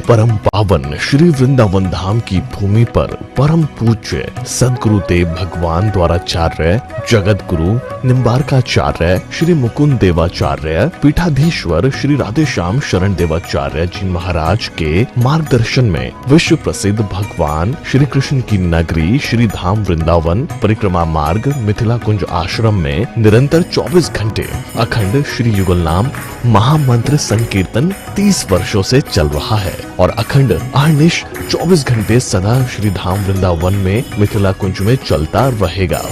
परम पावन श्री वृंदावन धाम की भूमि पर परम पूज्य सदगुरुदेव भगवान द्वाराचार्य जगत गुरु निम्बारकाचार्य श्री मुकुंद देवाचार्य पीठाधीश्वर श्री राधेश्याम शरण देवाचार्य जी महाराज के मार्गदर्शन में विश्व प्रसिद्ध भगवान श्री कृष्ण की नगरी श्री धाम वृंदावन परिक्रमा मार्ग मिथिला कुंज आश्रम में निरंतर 24 घंटे अखंड श्री युगल नाम महामंत्र संकीर्तन 30 वर्षों से चल रहा है और अखंड अहर्निश 24 घंटे सदा श्री धाम वृंदावन में मिथिला कुंज में चलता रहेगा।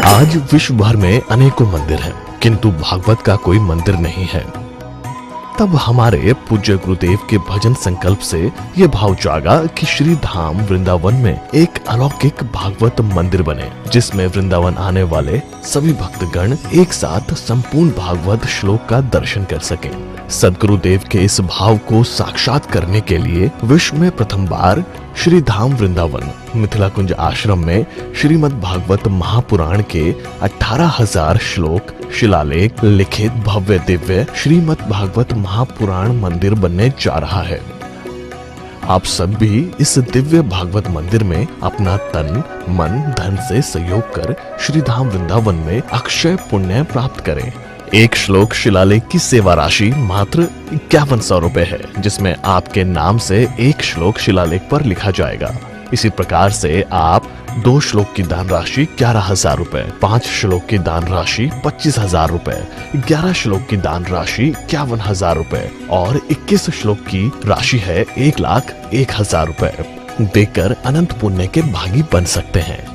आज विश्व भर में अनेकों मंदिर हैं, किंतु भागवत का कोई मंदिर नहीं है। तब हमारे पूज्य गुरुदेव के भजन संकल्प से ये भाव जागा कि श्री धाम वृंदावन में एक अलौकिक भागवत मंदिर बने, जिसमें वृंदावन आने वाले सभी भक्तगण एक साथ संपूर्ण भागवत श्लोक का दर्शन कर सकें। सदगुरुदेव के इस भाव को साक्षात करने के लिए विश्व में प्रथम बार श्री धाम वृंदावन मिथिला कुंज आश्रम में श्रीमद् भागवत महापुराण के 18,000 श्लोक शिलालेख लिखित भव्य दिव्य श्रीमद् भागवत महापुराण मंदिर बनने जा रहा है। आप सब भी इस दिव्य भागवत मंदिर में अपना तन मन धन से सहयोग कर श्री धाम वृंदावन में अक्षय पुण्य प्राप्त करें। एक श्लोक शिलालेख की सेवा राशि मात्र 5100 रुपए है, जिसमें आपके नाम से एक श्लोक शिलालेख पर लिखा जाएगा। इसी प्रकार से आप 2 श्लोक की दान राशि 11,000 रुपए, 5 श्लोक की दान राशि 25,000 रुपए, 11 श्लोक की दान राशि 51,000 रुपए और 21 श्लोक की राशि है 1,01,000 रुपए देकर अनंत पुण्य के भागी बन सकते हैं।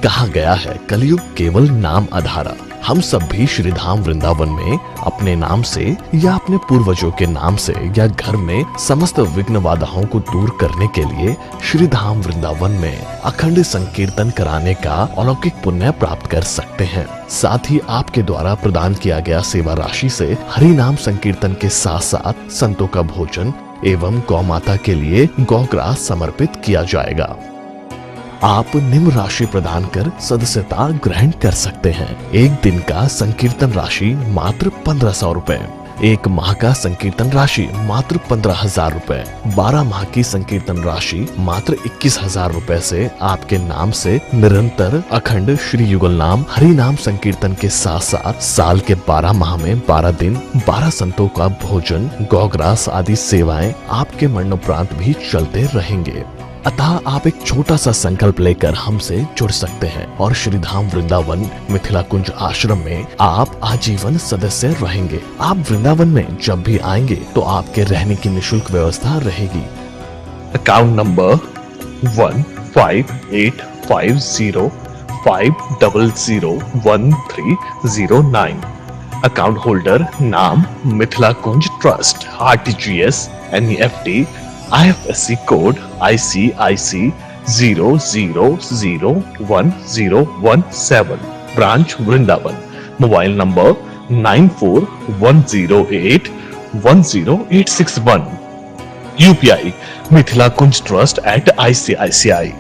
कहा गया है कलयुग केवल नाम आधारा। हम सब भी श्री धाम वृंदावन में अपने नाम से या अपने पूर्वजों के नाम से या घर में समस्त विघ्न बाधाओं को दूर करने के लिए श्री धाम वृंदावन में अखंड संकीर्तन कराने का अलौकिक पुण्य प्राप्त कर सकते हैं। साथ ही आपके द्वारा प्रदान किया गया सेवा राशि से हरि नाम संकीर्तन के साथ साथ संतों का भोजन एवं गौ माता के लिए गौग्रास समर्पित किया जाएगा। आप निम्न राशि प्रदान कर सदस्यता ग्रहण कर सकते हैं। एक दिन का संकीर्तन राशि मात्र 1,500 रुपए, एक माह का संकीर्तन राशि मात्र 15,000 रुपए, 12 माह की संकीर्तन राशि मात्र 21,000 रुपए से आपके नाम से निरंतर अखंड श्री युगल नाम हरि नाम संकीर्तन के साथ साथ साल के 12 माह में 12 दिन 12 संतों का भोजन गौग्रास आदि सेवाएं आपके मरणोपरांत भी चलते रहेंगे। अतः आप एक छोटा सा संकल्प लेकर हमसे जुड़ सकते हैं और श्री धाम वृंदावन मिथिला कुंज आश्रम में आप आजीवन सदस्य रहेंगे। आप वृंदावन में जब भी आएंगे तो आपके रहने की निशुल्क व्यवस्था रहेगी। Account number 15850501309। अकाउंट होल्डर नाम Mithila Kunj trust, RTGS, NEFT, IFSC code ICIC 00011017, branch Vrindavan. Mobile number 9410810861। UPI Mithila Kunj trust @ICICI।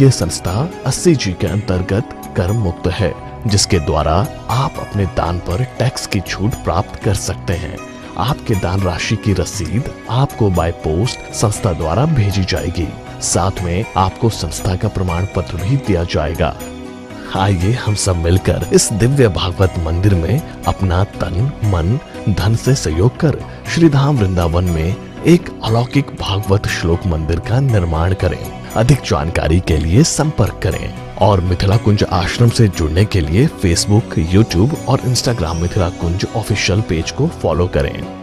ये संस्था 80G के अंतर्गत कर मुक्त है, जिसके द्वारा आप अपने दान पर टैक्स की छूट प्राप्त कर सकते हैं। आपके दान राशि की रसीद आपको बाय पोस्ट संस्था द्वारा भेजी जाएगी। साथ में आपको संस्था का प्रमाण पत्र भी दिया जाएगा। आइए हम सब मिलकर इस दिव्य भागवत मंदिर में अपना तन मन धन से सहयोग कर श्री धाम वृंदावन में एक अलौकिक भागवत श्लोक मंदिर का निर्माण करें। अधिक जानकारी के लिए संपर्क करें और मिथिला कुंज आश्रम से जुड़ने के लिए फेसबुक, यूट्यूब और इंस्टाग्राम मिथिला कुंज ऑफिशियल पेज को फॉलो करें।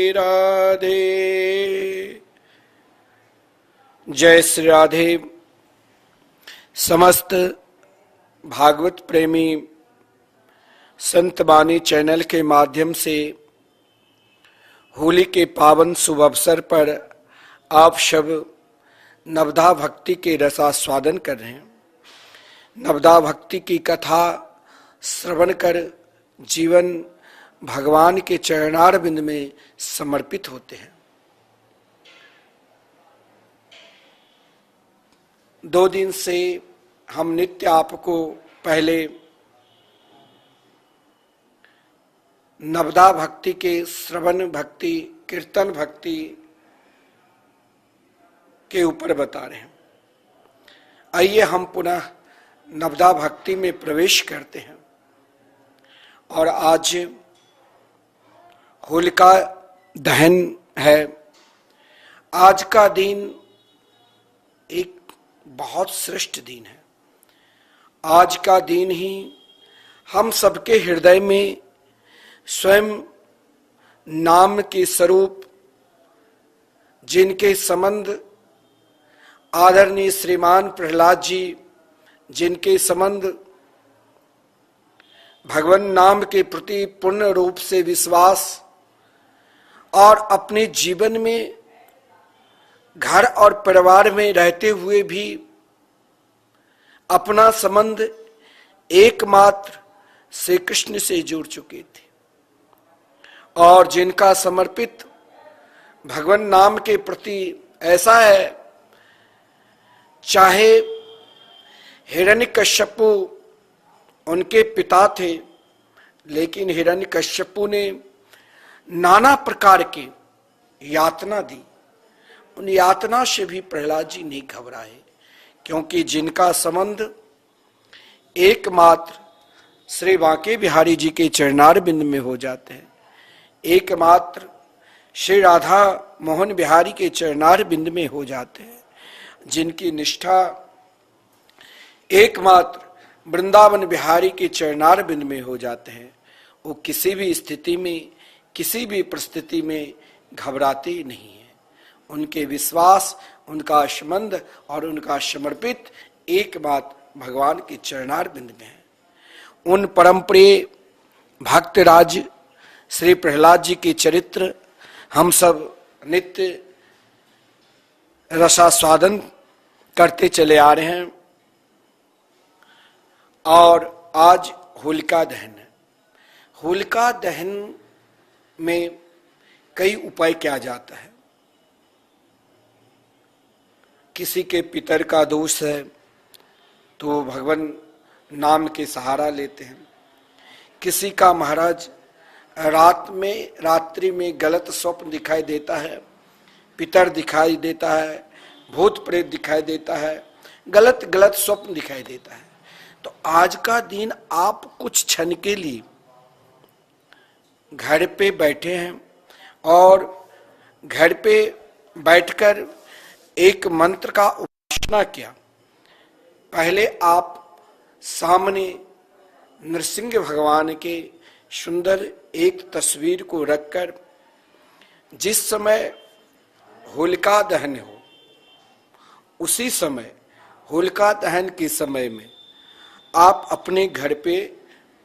राधे जय श्री राधे। समस्त भागवत प्रेमी संत बानी चैनल के माध्यम से होली के पावन शुभ अवसर पर आप सब नवधा भक्ति के रसास्वादन कर रहे हैं। नवदा भक्ति की कथा श्रवण कर जीवन भगवान के चरणारविंद में समर्पित होते हैं। 2 दिन से हम नित्य आपको पहले नवदा भक्ति के श्रवण भक्ति, कीर्तन भक्ति के ऊपर बता रहे हैं। आइए हम पुनः नवदा भक्ति में प्रवेश करते हैं। और आज होलिका दहन है। आज का दिन एक बहुत श्रेष्ठ दिन है। आज का दिन ही हम सबके हृदय में स्वयं नाम के स्वरूप, जिनके संबंध आदरणीय श्रीमान प्रहलाद जी, जिनके संबंध भगवान नाम के प्रति पूर्ण रूप से विश्वास और अपने जीवन में घर और परिवार में रहते हुए भी अपना संबंध एकमात्र श्री कृष्ण से जुड़ चुके थे, और जिनका समर्पित भगवान नाम के प्रति ऐसा है, चाहे हिरण्यकश्यपु उनके पिता थे, लेकिन हिरण्यकश्यपु ने नाना प्रकार की यातना दी। उन यातना से भी प्रहलाद जी नहीं घबराए, क्योंकि जिनका संबंध एकमात्र श्री बांके बिहारी जी के चरणारविंद में हो जाते हैं, एकमात्र श्री राधा मोहन बिहारी के चरणारविंद में हो जाते हैं, जिनकी निष्ठा एकमात्र वृंदावन बिहारी के चरणारविंद में हो जाते हैं, वो किसी भी स्थिति में, किसी भी परिस्थिति में घबराते नहीं है। उनके विश्वास, उनका संबंध और उनका समर्पित एकमात्र भगवान के चरणारविंद में है। उन परम प्रिय भक्तराज श्री प्रहलाद जी के चरित्र हम सब नित्य रसास्वादन करते चले आ रहे हैं। और आज होलिका दहन है। होलिका दहन में कई उपाय किया जाता है। किसी के पितर का दोष है तो भगवान नाम के सहारा लेते हैं। किसी का महाराज रात्रि में गलत स्वप्न दिखाई देता है, पितर दिखाई देता है, भूत प्रेत दिखाई देता है, गलत स्वप्न दिखाई देता है, तो आज का दिन आप कुछ क्षण के लिए घर पे बैठे हैं और घर पे बैठकर एक मंत्र का उपासना किया। पहले आप सामने नरसिंह भगवान के सुंदर एक तस्वीर को रखकर, जिस समय होलिका दहन हो उसी समय, होलिका दहन के समय में आप अपने घर पे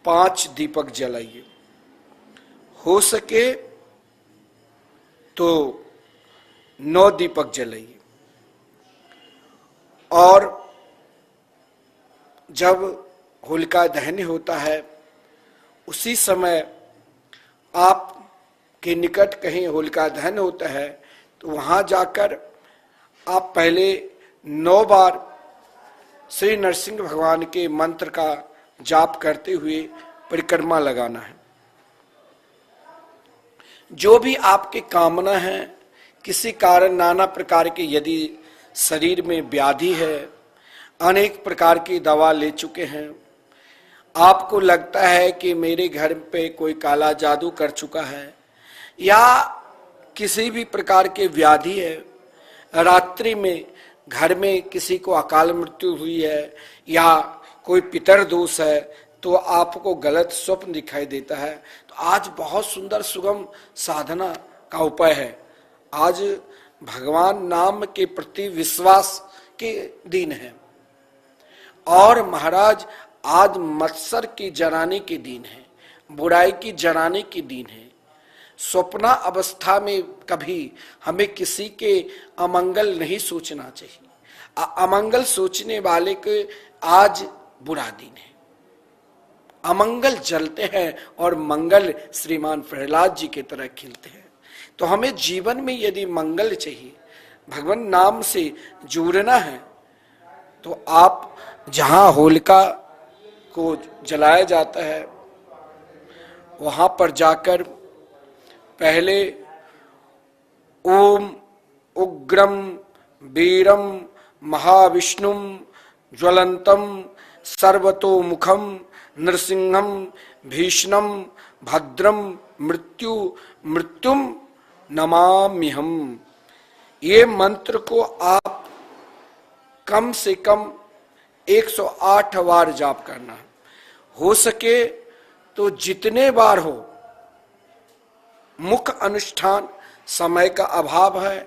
5 दीपक जलाइए। हो सके तो 9 दीपक जलाइए। और जब होलिका दहन होता है उसी समय आप के निकट कहीं होलिका दहन होता है तो वहां जाकर आप पहले 9 बार श्री नरसिंह भगवान के मंत्र का जाप करते हुए परिक्रमा लगाना है। जो भी आपकी कामना है, किसी कारण नाना प्रकार के, यदि शरीर में व्याधि है, अनेक प्रकार की दवा ले चुके हैं, आपको लगता है कि मेरे घर पे कोई काला जादू कर चुका है, या किसी भी प्रकार के व्याधि है, रात्रि में घर में किसी को अकाल मृत्यु हुई है या कोई पितर दोष है, तो आपको गलत स्वप्न दिखाई देता है, तो आज बहुत सुंदर सुगम साधना का उपाय है। आज भगवान नाम के प्रति विश्वास के दिन है। और महाराज आज मत्सर की जराने के दिन है, बुराई की जराने के दिन है। स्वप्ना अवस्था में कभी हमें किसी के अमंगल नहीं सोचना चाहिए। अमंगल सोचने वाले के आज बुरा दिन है। अमंगल जलते हैं और मंगल श्रीमान प्रहलाद जी की तरह खिलते हैं। तो हमें जीवन में यदि मंगल चाहिए, भगवान नाम से जुड़ना है, तो आप जहां होलिका को जलाया जाता है वहां पर जाकर पहले ओम उग्रम वीरम महाविष्णुम ज्वलंतम सर्वतोमुखम नृसिंहम भीषणम भद्रम मृत्युम नमाम्यहम, ये मंत्र को आप कम से कम 108 बार जाप करना है। हो सके तो जितने बार हो। मुख्य अनुष्ठान, समय का अभाव है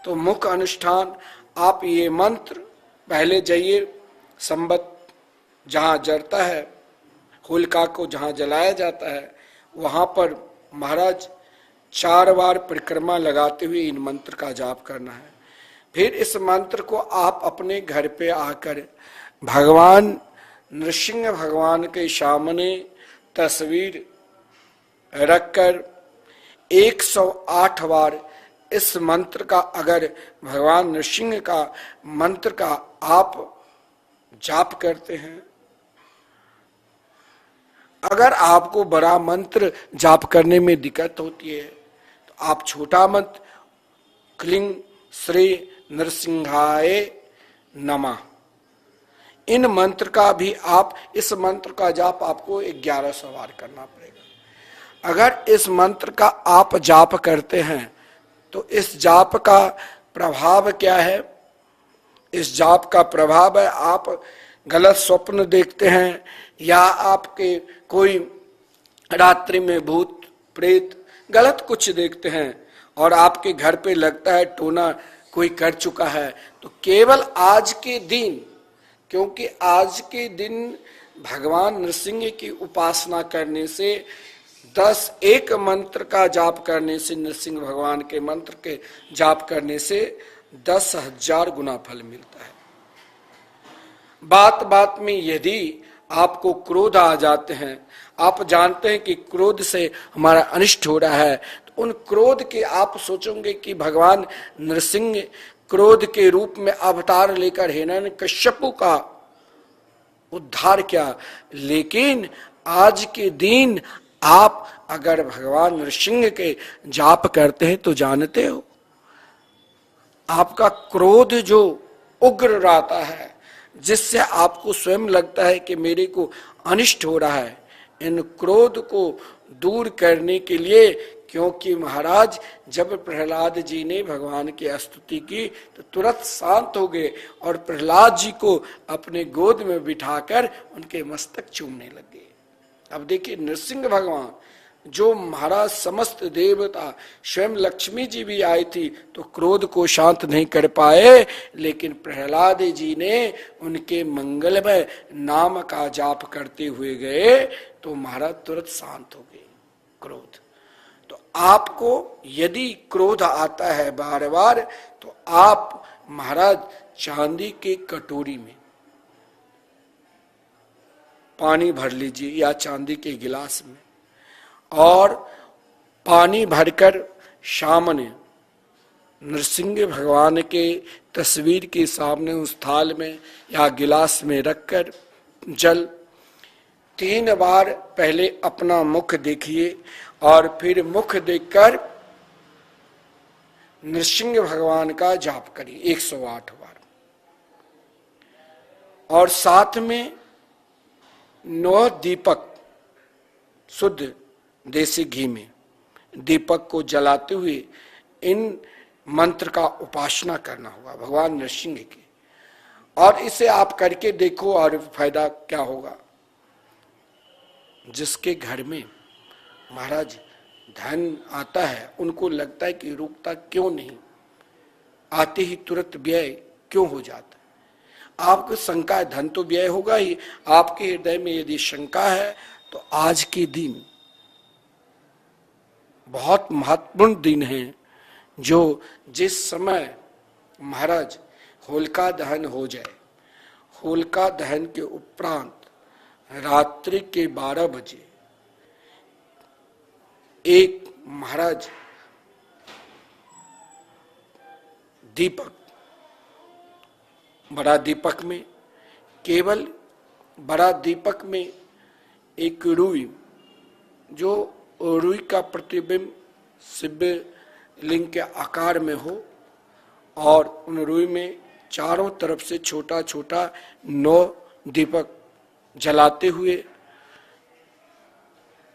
तो मुख्य अनुष्ठान आप ये मंत्र पहले जाइए संबत जहां जरता है, होलिका को जहां जलाया जाता है, वहां पर महाराज 4 बार परिक्रमा लगाते हुए इन मंत्र का जाप करना है। फिर इस मंत्र को आप अपने घर पे आकर भगवान नृसिंह भगवान के सामने तस्वीर रखकर 108 बार इस मंत्र का, अगर भगवान नृसिंह का मंत्र का आप जाप करते हैं, अगर आपको बड़ा मंत्र जाप करने में दिक्कत होती है तो आप छोटा मंत्र क्लीं श्री नृसिंहाय नमः, इन मंत्र का भी आप, इस मंत्र का जाप आपको 1100 बार करना पड़ेगा। अगर इस मंत्र का आप जाप करते हैं तो इस जाप का प्रभाव क्या है? इस जाप का प्रभाव है आप गलत स्वप्न देखते हैं, या आपके कोई रात्रि में भूत प्रेत गलत कुछ देखते हैं और आपके घर पे लगता है टोना कोई कर चुका है, तो केवल आज के दिन, क्योंकि आज के दिन भगवान नृसिंह की उपासना करने से 1 मंत्र का जाप करने से, नृसिंह भगवान के मंत्र के जाप करने से 10,000 गुना फल मिलता है। बात बात में यदि आपको क्रोध आ जाते हैं, आप जानते हैं कि क्रोध से हमारा अनिष्ट हो रहा है, तो उन क्रोध के आप सोचोगे कि भगवान नृसिंह क्रोध के रूप में अवतार लेकर हिरण्यकश्यपु का उद्धार किया, लेकिन आज के दिन आप अगर भगवान नृसिंह के जाप करते हैं तो जानते हो आपका क्रोध जो उग्र रहता है, जिससे आपको स्वयं लगता है कि मेरे को अनिष्ट हो रहा है, इन क्रोध को दूर करने के लिए, क्योंकि महाराज जब प्रहलाद जी ने भगवान की स्तुति की तो तुरंत शांत हो गए और प्रहलाद जी को अपने गोद में बिठाकर उनके मस्तक चूमने लगे। अब देखिए नृसिंह भगवान जो महाराज समस्त देवता, स्वयं लक्ष्मी जी भी आई थी तो क्रोध को शांत नहीं कर पाए, लेकिन प्रहलाद जी ने उनके मंगलमय नाम का जाप करते हुए गए तो महाराज तुरंत शांत हो गए क्रोध। तो आपको यदि क्रोध आता है बार बार, तो आप महाराज चांदी के कटोरी में पानी भर लीजिए या चांदी के गिलास में, और पानी भरकर सामने नृसिंह भगवान के तस्वीर के सामने उस थाल में या गिलास में रखकर जल 3 बार पहले अपना मुख देखिए और फिर मुख देखकर नृसिंह भगवान का जाप करिए 108 बार, और साथ में 9 दीपक शुद्ध देसी घी में दीपक को जलाते हुए इन मंत्र का उपासना करना होगा भगवान नृसिंह की। और इसे आप करके देखो और फायदा क्या होगा। जिसके घर में महाराज धन आता है उनको लगता है कि रुकता क्यों नहीं, आते ही तुरंत व्यय क्यों हो जाता है। आपको शंका है, धन तो व्यय होगा ही। आपके हृदय में यदि शंका है तो आज के दिन बहुत महत्वपूर्ण दिन है, जो जिस समय महाराज होलिका दहन हो जाए, होलिका दहन के उपरांत रात्रि के 12 बजे एक महाराज दीपक, बड़ा दीपक में, केवल बड़ा दीपक में एक रुई, जो रुई का प्रतिबिंब शिव लिंग के आकार में हो, और उन रुई में चारों तरफ से छोटा छोटा 9 दीपक जलाते हुए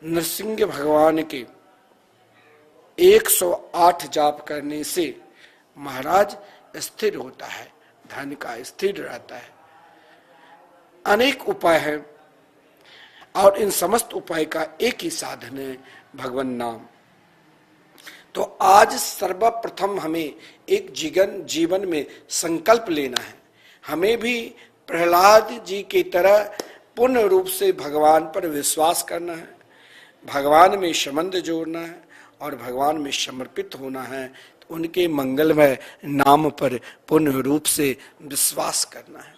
नरसिंह भगवान के 108 जाप करने से महाराज स्थिर होता है, धन का स्थिर रहता है। अनेक उपाय हैं और इन समस्त उपाय का एक ही साधन है, भगवान नाम। तो आज सर्वप्रथम हमें एक जीवन में संकल्प लेना है। हमें भी प्रहलाद जी की तरह पूर्ण रूप से भगवान पर विश्वास करना है, भगवान में संबंध जोड़ना है और भगवान में समर्पित होना है। तो उनके मंगलमय नाम पर पूर्ण रूप से विश्वास करना है।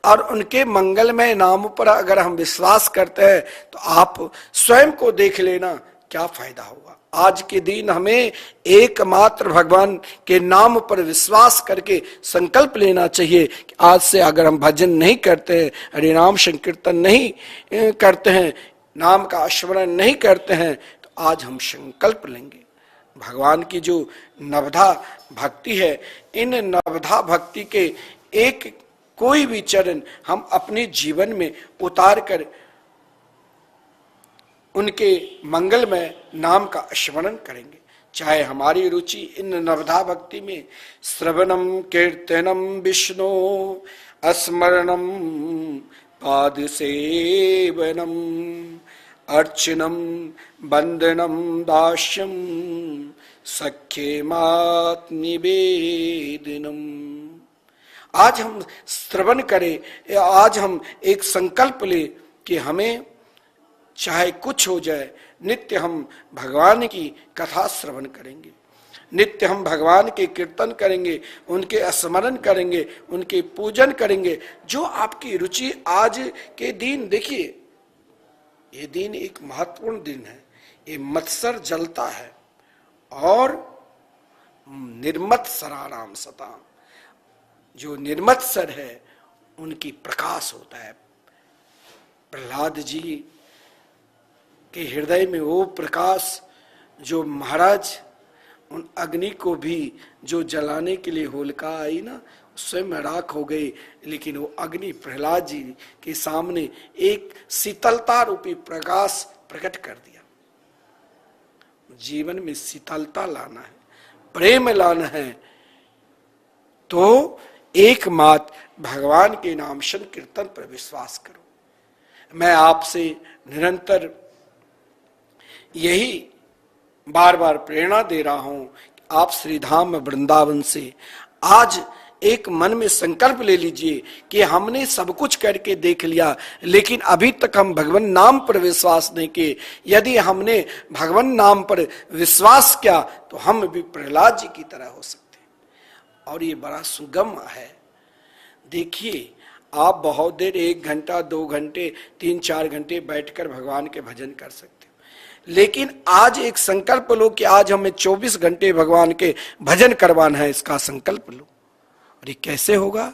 और उनके मंगलमय नाम पर अगर हम विश्वास करते हैं तो आप स्वयं को देख लेना क्या फायदा होगा। आज के दिन हमें एकमात्र भगवान के नाम पर विश्वास करके संकल्प लेना चाहिए कि आज से अगर हम भजन नहीं करते हैं, हरि नाम संकीर्तन नहीं करते हैं, नाम का स्मरण नहीं करते हैं, तो आज हम संकल्प लेंगे। भगवान की जो नवधा भक्ति है, इन नवधा भक्ति के एक कोई भी चरण हम अपने जीवन में उतार कर उनके मंगलमय नाम का स्मरण करेंगे। चाहे हमारी रुचि इन नवधा भक्ति में श्रवणम कीर्तनम विष्णु स्मरणम पाद सेवनम अर्चनम वंदनम दास्यम सख्येमात् निवेदनम। आज हम श्रवण करें, आज हम एक संकल्प ले कि हमें चाहे कुछ हो जाए, नित्य हम भगवान की कथा श्रवण करेंगे, नित्य हम भगवान के कीर्तन करेंगे, उनके स्मरण करेंगे, उनके पूजन करेंगे। जो आपकी रुचि आज के दिन, देखिए ये दिन एक महत्वपूर्ण दिन है। ये मत्सर जलता है और निर्मत्सराणाम सताम, जो निर्मत्सर है उनकी प्रकाश होता है। प्रहलाद जी के हृदय में वो प्रकाश, जो महाराज उन अग्नि को भी जो जलाने के लिए होलिका आई ना, स्वयं राख हो गई, लेकिन वो अग्नि प्रहलाद जी के सामने एक शीतलता रूपी प्रकाश प्रकट कर दिया। जीवन में शीतलता लाना है, प्रेम लाना है, तो एकमात्र भगवान के नाम संकीर्तन पर विश्वास करो। मैं आपसे निरंतर यही बार बार प्रेरणा दे रहा हूं कि आप श्रीधाम वृंदावन से आज एक मन में संकल्प ले लीजिए कि हमने सब कुछ करके देख लिया, लेकिन अभी तक हम भगवान नाम पर विश्वास नहीं किए। यदि हमने भगवान नाम पर विश्वास किया तो हम भी प्रहलाद जी की तरह हो सकते हैं। और ये बड़ा सुगम है। देखिए, आप बहुत देर 1 घंटा 2 घंटे 3-4 घंटे बैठकर भगवान के भजन कर सकते हो, लेकिन आज एक संकल्प लो कि आज हमें 24 घंटे भगवान के भजन करवाना है। इसका संकल्प लो। और ये कैसे होगा?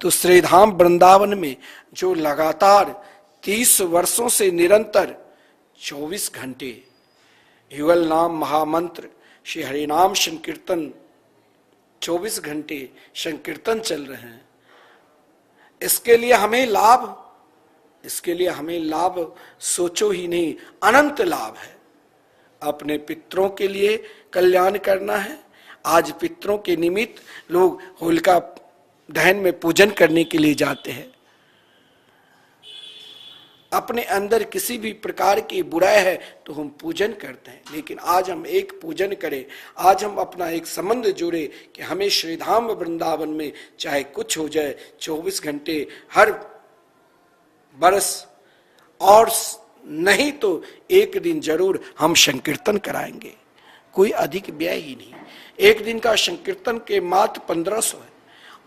तो श्रीधाम वृंदावन में जो लगातार 30 वर्षों से निरंतर 24 घंटे युगल नाम महामंत्र श्री हरिनाम संकीर्तन 24 घंटे संकीर्तन चल रहे हैं, इसके लिए हमें लाभ सोचो ही नहीं, अनंत लाभ है। अपने पितरों के लिए कल्याण करना है। आज पितरों के निमित्त लोग होलिका दहन में पूजन करने के लिए जाते हैं। अपने अंदर किसी भी प्रकार की बुराई है तो हम पूजन करते हैं, लेकिन आज हम एक पूजन करें। आज हम अपना एक संबंध जोड़े कि हमें श्रीधाम वृंदावन में चाहे कुछ हो जाए 24 घंटे हर बरस, और नहीं तो एक दिन जरूर हम संकीर्तन कराएंगे। कोई अधिक व्यय ही नहीं। एक दिन का संकीर्तन के मात्र 1500 है,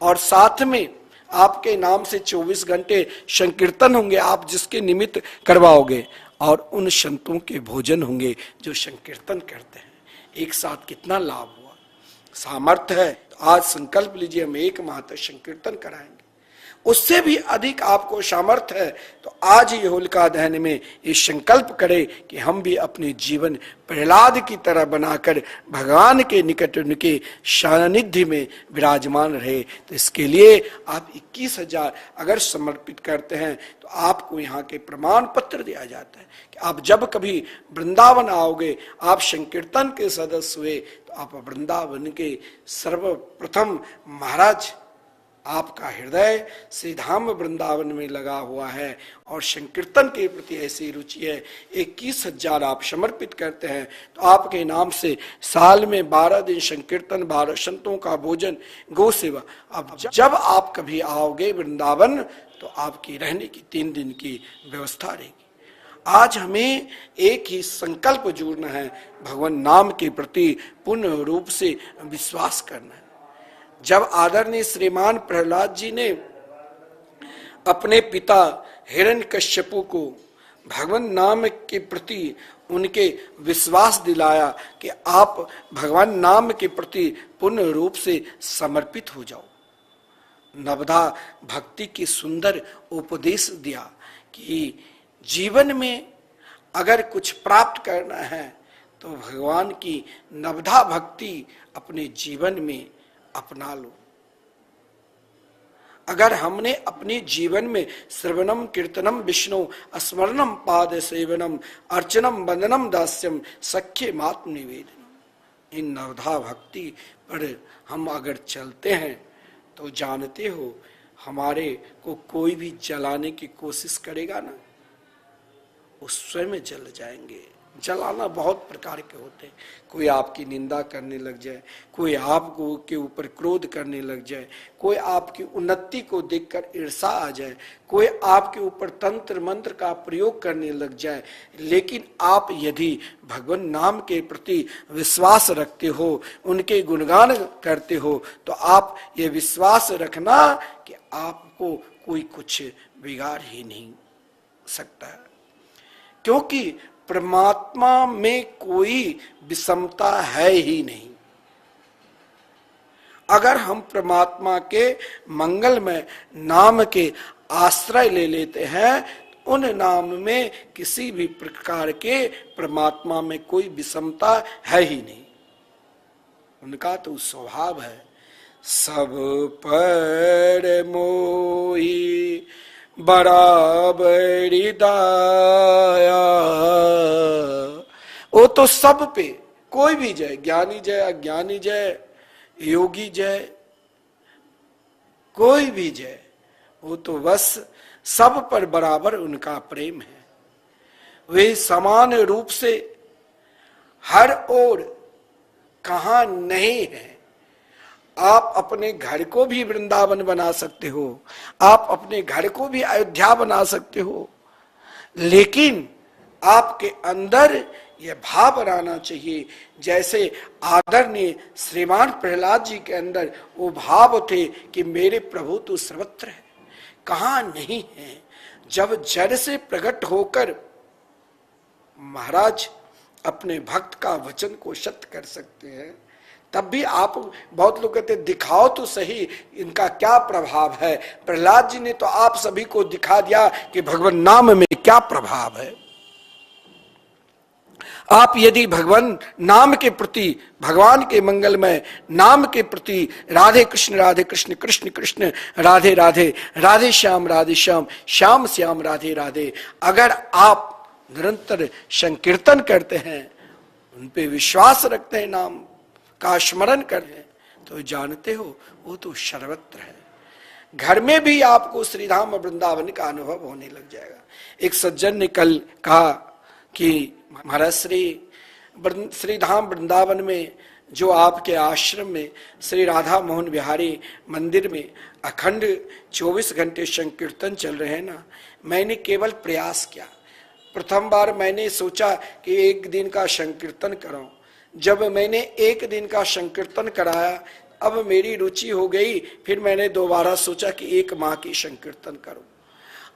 और साथ में आपके नाम से 24 घंटे संकीर्तन होंगे, आप जिसके निमित्त करवाओगे, और उन संतों के भोजन होंगे जो संकीर्तन करते हैं। एक साथ कितना लाभ हुआ। सामर्थ्य है तो आज संकल्प लीजिए, हम 1 माह तक संकीर्तन कराएंगे। उससे भी अधिक आपको सामर्थ्य है तो आज ही होलिका दहन में ये संकल्प करें कि हम भी अपने जीवन प्रहलाद की तरह बनाकर भगवान के निकट उनके सानिध्य में विराजमान रहे। तो इसके लिए आप 21,000 अगर समर्पित करते हैं तो आपको यहाँ के प्रमाण पत्र दिया जाता है कि आप जब कभी वृंदावन आओगे, आप संकीर्तन के सदस्य हुए, तो आप वृंदावन के सर्वप्रथम महाराज, आपका हृदय श्री धाम वृंदावन में लगा हुआ है और संकीर्तन के प्रति ऐसी रुचि है, 21,000 आप समर्पित करते हैं तो आपके नाम से साल में 12 दिन संकीर्तन, 12 संतों का भोजन, गौ सेवा। अब जब आप कभी आओगे वृंदावन तो आपकी रहने की 3 दिन की व्यवस्था रहेगी। आज हमें एक ही संकल्प जोड़ना है, भगवान नाम के प्रति पूर्ण रूप से विश्वास करना है। जब आदरणीय श्रीमान प्रहलाद जी ने अपने पिता हिरण्यकश्यपु को भगवान नाम के प्रति उनके विश्वास दिलाया कि आप भगवान नाम के प्रति पूर्ण रूप से समर्पित हो जाओ, नवधा भक्ति की सुंदर उपदेश दिया कि जीवन में अगर कुछ प्राप्त करना है तो भगवान की नवधा भक्ति अपने जीवन में अपना लो। अगर हमने अपने जीवन में श्रवणम कीर्तनम विष्णु स्मरणम पाद सेवनम अर्चनम वंदनम दास्यम सख्य मात्म निवेदनम, इन नवधा भक्ति पर हम अगर चलते हैं तो जानते हो हमारे को कोई भी जलाने की कोशिश करेगा ना, उस स्वयं जल जाएंगे। जलाना बहुत प्रकार के होते हैं, कोई आपकी निंदा करने लग जाए, कोई आपको के ऊपर क्रोध करने लग जाए, कोई आपकी उन्नति को देखकर ईर्षा आ जाए, कोई आपके ऊपर तंत्र मंत्र का प्रयोग करने लग जाए। लेकिन आप यदि भगवान नाम के प्रति विश्वास रखते हो, उनके गुणगान करते हो, तो आप ये विश्वास रखना कि आपको कोई कुछ बिगाड़ ही नहीं सकता, क्योंकि परमात्मा में कोई विषमता है ही नहीं। अगर हम परमात्मा के मंगलमय नाम के आश्रय ले लेते हैं, उन नाम में किसी भी प्रकार के परमात्मा में कोई विषमता है ही नहीं। उनका तो स्वभाव है, सब पर मोही बराबरी दाया। वो तो सब पे, कोई भी जय, ज्ञानी जय, अज्ञानी जय, योगी जय, कोई भी जय, वो तो बस सब पर बराबर उनका प्रेम है। वे समान रूप से हर ओर कहां नहीं है। आप अपने घर को भी वृंदावन बना सकते हो, आप अपने घर को भी अयोध्या बना सकते हो, लेकिन आपके अंदर यह भाव रहना चाहिए, जैसे आदरणीय श्रीमान प्रहलाद जी के अंदर वो भाव थे कि मेरे प्रभु तो सर्वत्र है, कहां नहीं है। जब जड़ से प्रकट होकर महाराज अपने भक्त का वचन को सत्य कर सकते हैं, तब भी आप, बहुत लोग कहते दिखाओ तो सही इनका क्या प्रभाव है। प्रहलाद जी ने तो आप सभी को दिखा दिया कि भगवान नाम में क्या प्रभाव है। आप यदि भगवान नाम के प्रति, भगवान के मंगलमय नाम के प्रति राधे कृष्ण कृष्ण कृष्ण राधे राधे, राधे श्याम श्याम श्याम राधे राधे, अगर आप निरंतर संकीर्तन करते हैं, उन पे विश्वास रखते हैं, नाम का स्मरण करें, तो जानते हो वो तो सर्वत्र है। घर में भी आपको श्रीधाम वृंदावन का अनुभव होने लग जाएगा। एक सज्जन ने कल कहा कि महाराज श्रीधाम वृंदावन में जो आपके आश्रम में श्री राधा मोहन बिहारी मंदिर में अखंड 24 घंटे संकीर्तन चल रहे हैं ना, मैंने केवल प्रयास किया। प्रथम बार मैंने सोचा कि 1 दिन का संकीर्तन कराऊं। जब मैंने 1 दिन का संकीर्तन कराया, अब मेरी रुचि हो गई, फिर मैंने दोबारा सोचा कि एक माह की संकीर्तन करूं।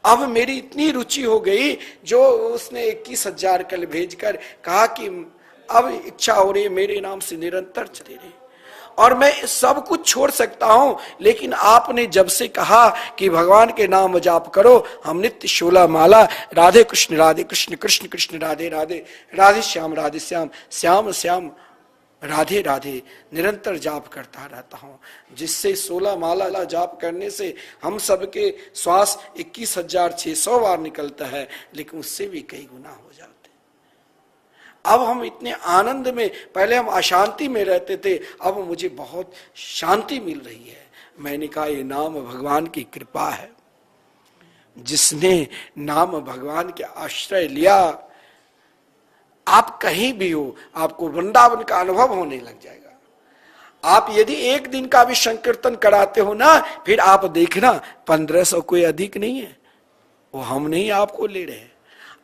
अब मेरी इतनी रुचि हो गई, जो उसने 21,000 कल भेजकर कहा कि अब इच्छा हो रही है मेरे नाम से निरंतर चले रहे, और मैं सब कुछ छोड़ सकता हूं, लेकिन आपने जब से कहा कि भगवान के नाम जाप करो, हम नित्य 16 माला राधे कृष्ण कृष्ण कृष्ण राधे राधे, राधे श्याम श्याम श्याम राधे राधे निरंतर जाप करता रहता हूं, जिससे 16 माला जाप करने से हम सबके श्वास 21,600 बार निकलता है, लेकिन उससे भी कई गुना हो जाते। अब हम इतने आनंद में, पहले हम अशांति में रहते थे, अब मुझे बहुत शांति मिल रही है। मैंने कहा ये नाम भगवान की कृपा है। जिसने नाम भगवान के आश्रय लिया, आप कहीं भी हो, आपको वृंदावन का अनुभव होने लग जाएगा। आप यदि एक दिन का भी संकीर्तन कराते हो ना, फिर आप देखना 1500 कोई अधिक नहीं है, वो हम नहीं आपको ले रहे हैं।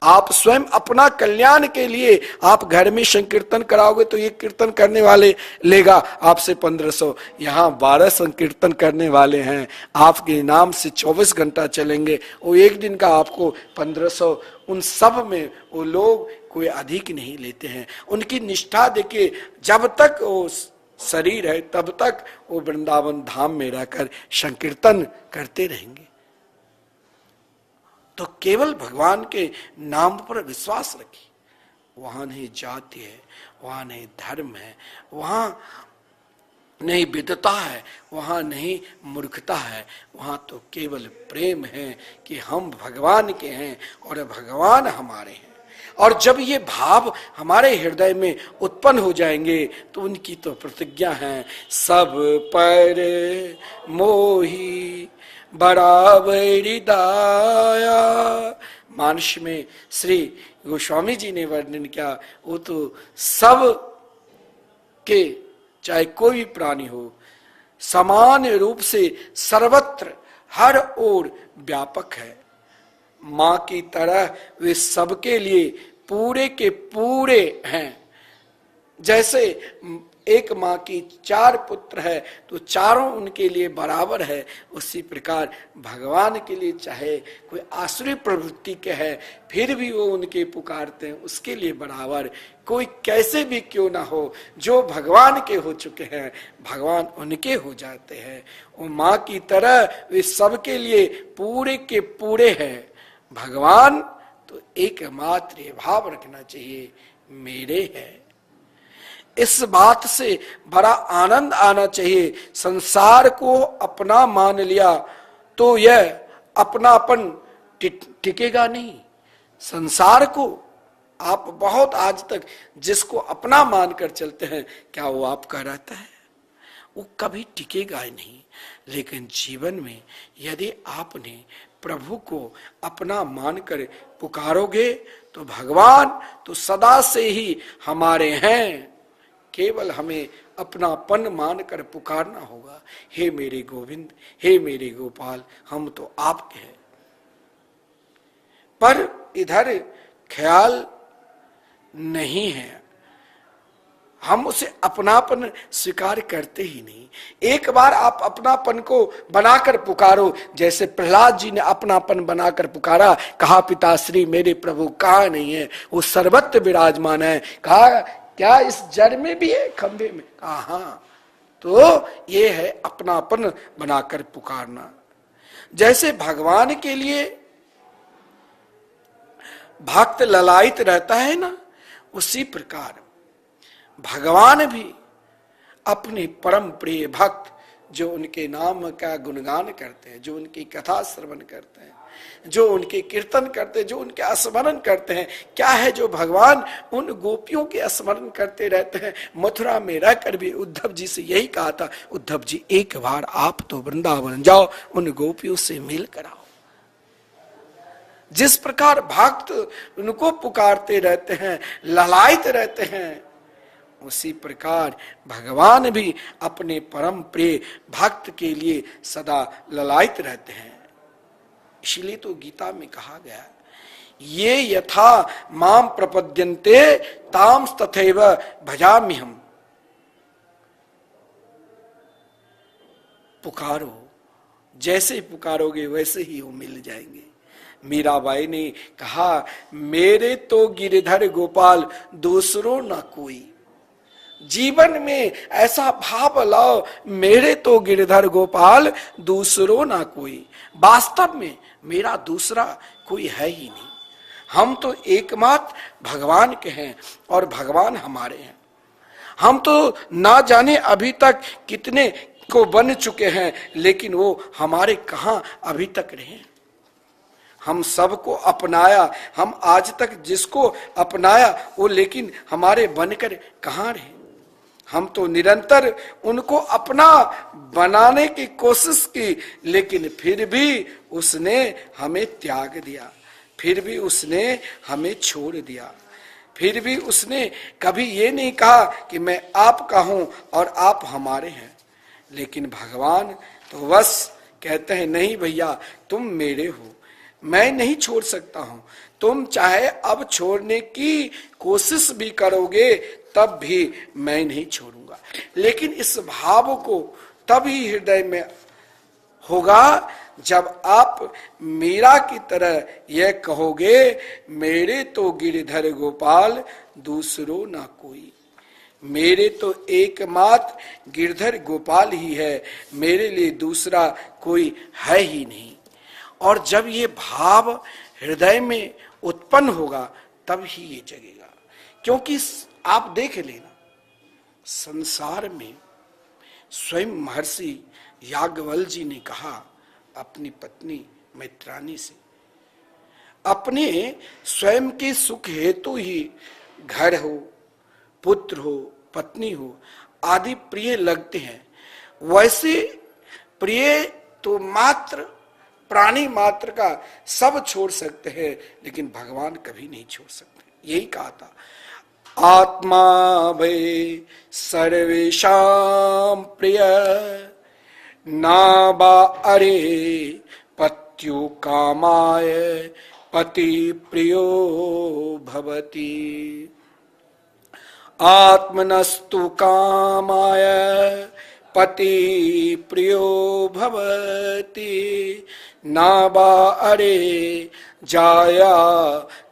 आप स्वयं अपना कल्याण के लिए आप घर में संकीर्तन कराओगे तो ये कीर्तन करने वाले लेगा आपसे 1500, यहाँ 12 संकीर्तन करने वाले हैं, आपके नाम से 24 घंटा चलेंगे, वो एक दिन का आपको 1500, उन सब में वो लोग कोई अधिक नहीं लेते हैं। उनकी निष्ठा देखिए, जब तक वो शरीर है तब तक वो वृंदावन धाम में रहकर संकीर्तन करते रहेंगे। तो केवल भगवान के नाम पर विश्वास रखिए। वहां नहीं जाति है, वहां नहीं धर्म है, वहां नहीं विद्वता है, वहां नहीं मूर्खता है, वहां तो केवल प्रेम है कि हम भगवान के हैं और भगवान हमारे हैं। और जब ये भाव हमारे हृदय में उत्पन्न हो जाएंगे तो उनकी तो प्रतिज्ञा है, सब पर मोही बराबरी दाया। मानस में श्री गोस्वामी जी ने वर्णन किया, वो तो सब के, चाहे कोई प्राणी हो, समान रूप से सर्वत्र हर ओर व्यापक है। मां की तरह वे सबके लिए पूरे के पूरे हैं। जैसे एक माँ की 4 पुत्र है तो चारों उनके लिए बराबर है, उसी प्रकार भगवान के लिए चाहे कोई आसुरी प्रवृत्ति के है फिर भी वो उनके पुकारते हैं, उसके लिए बराबर। कोई कैसे भी क्यों ना हो, जो भगवान के हो चुके हैं भगवान उनके हो जाते हैं। वो माँ की तरह वे सबके लिए पूरे के पूरे हैं। भगवान तो एकमात्र ये भाव रखना चाहिए, मेरे है। इस बात से बड़ा आनंद आना चाहिए। संसार को अपना मान लिया तो यह अपनापन टिकेगा नहीं। संसार को आप बहुत आज तक जिसको अपना मानकर चलते हैं, क्या वो आपका रहता है? वो कभी टिकेगा ही नहीं। लेकिन जीवन में यदि आपने प्रभु को अपना मानकर पुकारोगे तो भगवान तो सदा से ही हमारे हैं। केवल हमें अपनापन मानकर पुकारना होगा, हे मेरे गोविंद, हे मेरे गोपाल, हम तो आपके हैं। पर इधर ख्याल नहीं है, हम उसे अपनापन स्वीकार करते ही नहीं। एक बार आप अपनापन को बनाकर पुकारो, जैसे प्रहलाद जी ने अपनापन बनाकर पुकारा, कहा पिताश्री मेरे प्रभु कहाँ नहीं है, वो सर्वत्र विराजमान है। कहा क्या इस जड़ में भी है, खंभे में? कहा हाँ। तो ये है अपनापन बनाकर पुकारना। जैसे भगवान के लिए भक्त ललायित रहता है ना, उसी प्रकार भगवान भी अपने परम प्रिय भक्त जो उनके नाम का गुणगान करते हैं, जो उनकी कथा श्रवण करते हैं, जो उनके कीर्तन करते हैं, जो उनके स्मरण करते हैं, क्या है जो भगवान उन गोपियों के स्मरण करते रहते हैं। मथुरा में रहकर भी उद्धव जी से यही कहा था, उद्धव जी एक बार आप तो वृंदावन जाओ, उन गोपियों से मिल कर आओ। जिस प्रकार भक्त उनको पुकारते रहते हैं, ललायित रहते हैं, उसी प्रकार भगवान भी अपने परम प्रिय भक्त के लिए सदा ललायित रहते हैं। इसलिए तो गीता में कहा गया, ये यथा माम प्रपद्यन्ते ताम तथैव भजाम्यहम्। पुकारो, जैसे पुकारोगे वैसे ही वो मिल जाएंगे। मीराबाई ने कहा, मेरे तो गिरधर गोपाल दूसरों ना कोई। जीवन में ऐसा भाव लाओ, मेरे तो गिरधर गोपाल दूसरों ना कोई। वास्तव में मेरा दूसरा कोई है ही नहीं। हम तो एकमात्र भगवान के हैं और भगवान हमारे हैं। हम तो ना जाने अभी तक कितने को बन चुके हैं, लेकिन वो हमारे कहां अभी तक रहे। हम सबको अपनाया, हम आज तक जिसको अपनाया वो लेकिन हमारे बनकर कहां रहे। हम तो निरंतर उनको अपना बनाने की कोशिश की, लेकिन फिर भी उसने हमें त्याग दिया, फिर भी उसने हमें छोड़ दिया, फिर भी उसने कभी ये नहीं कहा कि मैं आपका हूं और आप हमारे हैं। लेकिन भगवान तो बस कहते हैं, नहीं भैया तुम मेरे हो, मैं नहीं छोड़ सकता हूं। तुम चाहे अब छोड़ने की कोशिश भी करोगे तब भी मैं नहीं छोड़ूंगा। लेकिन इस भाव को तभी हृदय में होगा जब आप मीरा की तरह यह कहोगे, मेरे तो गिरधर गोपाल दूसरों ना कोई। मेरे तो एकमात्र गिरधर गोपाल ही है, मेरे लिए दूसरा कोई है ही नहीं। और जब ये भाव हृदय में उत्पन्न होगा तब ही ये जगेगा। क्योंकि आप देख लेना, संसार में स्वयं महर्षि याज्ञवल्क्य जी ने कहा अपनी पत्नी मैत्रानी से, अपने स्वयं के सुख हेतु ही घर हो, पुत्र हो, पत्नी हो आदि प्रिय लगते हैं, वैसे प्रिय तो मात्र प्राणी मात्र का सब छोड़ सकते हैं, लेकिन भगवान कभी नहीं छोड़ सकते। यही कहा था, आत्मा भय सर्वेषां प्रिय नाबा अरे पत्यो कामाय पति प्रियो भवति। आत्मनस्तु कामाय पति प्रियो भवति, नाबा अरे जाया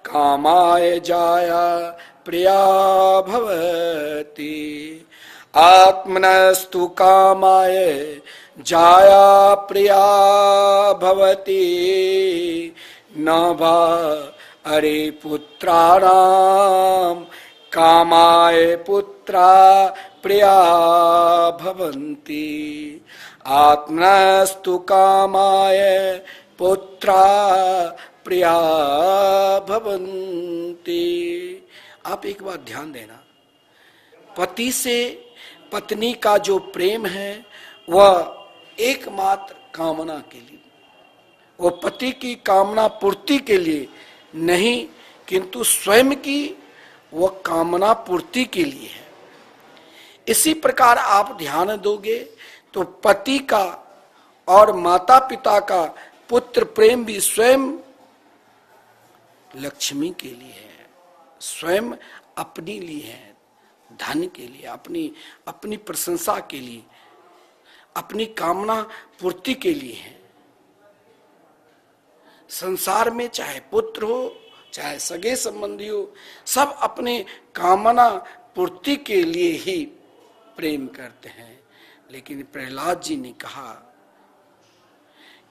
कामाय जाया प्रिया भवति। आत्मनस्तु कामाय जाया प्रिया भवति, नाबा अरे पुत्राणाम कामाय पुत्रा प्रिया भवन्ति। आत्मनस्तु कामाय पुत्रा प्रिया भवन्ति। आप एक बात ध्यान देना, पति से पत्नी का जो प्रेम है वह एकमात्र कामना के लिए, वो पति की कामना पूर्ति के लिए नहीं, किंतु स्वयं की वह कामना पूर्ति के लिए है। इसी प्रकार आप ध्यान दोगे तो पति का और माता पिता का पुत्र प्रेम भी स्वयं लक्ष्मी के लिए है, स्वयं अपने लिए है, धन के लिए, अपनी प्रशंसा के लिए, अपनी कामना पूर्ति के लिए है। संसार में चाहे पुत्र हो चाहे सगे संबंधी हो, सब अपने कामना पूर्ति के लिए ही प्रेम करते हैं। लेकिन प्रहलाद जी ने कहा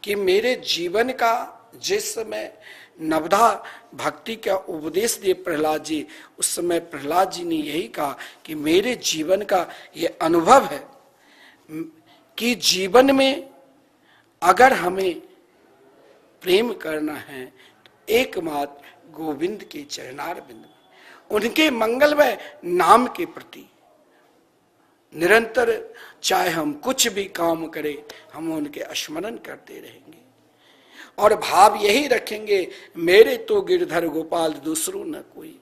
कि मेरे जीवन का जिस समय नवधा भक्ति का उपदेश दिए प्रहलाद जी, उस समय प्रहलाद जी ने यही कहा कि मेरे जीवन का ये अनुभव है कि जीवन में अगर हमें प्रेम करना है तो एकमात्र गोविंद के चरणारविंद में, उनके मंगलमय नाम के प्रति निरंतर चाहे हम कुछ भी काम करें, हम उनके स्मरण करते रहेंगे और भाव यही रखेंगे, मेरे तो गिरधर गोपाल दूसरों न कोई।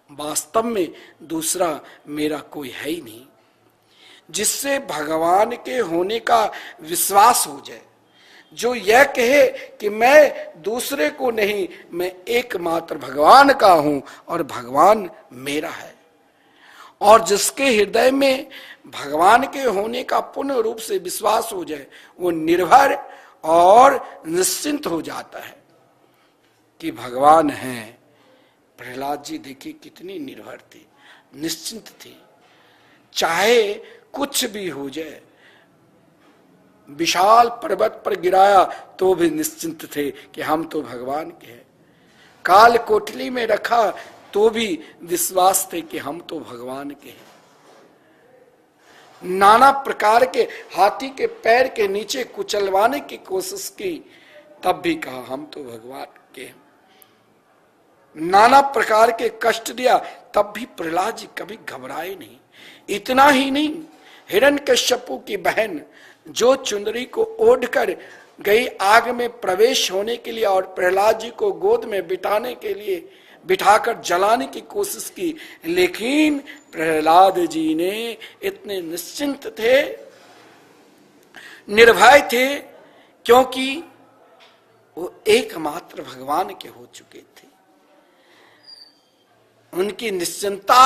वास्तव में दूसरा मेरा कोई है ही नहीं, जिससे भगवान के होने का विश्वास हो जाए, जो यह कहे कि मैं दूसरे को नहीं, मैं एकमात्र भगवान का हूं और भगवान मेरा है। और जिसके हृदय में भगवान के होने का पूर्ण रूप से विश्वास हो जाए, वो निर्भर और निश्चिंत हो जाता है कि भगवान हैं। प्रहलाद जी देखिए कितनी निर्भर थे, निश्चिंत थे, चाहे कुछ भी हो जाए। विशाल पर्वत पर गिराया तो भी निश्चिंत थे कि हम तो भगवान के हैं। काल कोठली में रखा तो भी विश्वास थे कि हम तो भगवान के हैं। नाना प्रकार के हाथी के पैर के नीचे कुचलवाने की कोशिश की, तब भी कहा हम तो भगवान के हैं। नाना प्रकार के कष्ट दिया, तब भी प्रहलाद जी कभी घबराए नहीं। इतना ही नहीं, हिरण्यकश्यपु की बहन जो चुनरी को ओढ़कर गई आग में प्रवेश होने के लिए और प्रहलाद जी को गोद में बिठाने के लिए बिठाकर जलाने की कोशिश की, लेकिन प्रहलाद जी ने इतने निश्चिंत थे, निर्भय थे, क्योंकि वो एकमात्र भगवान के हो चुके थे। उनकी निश्चिंता,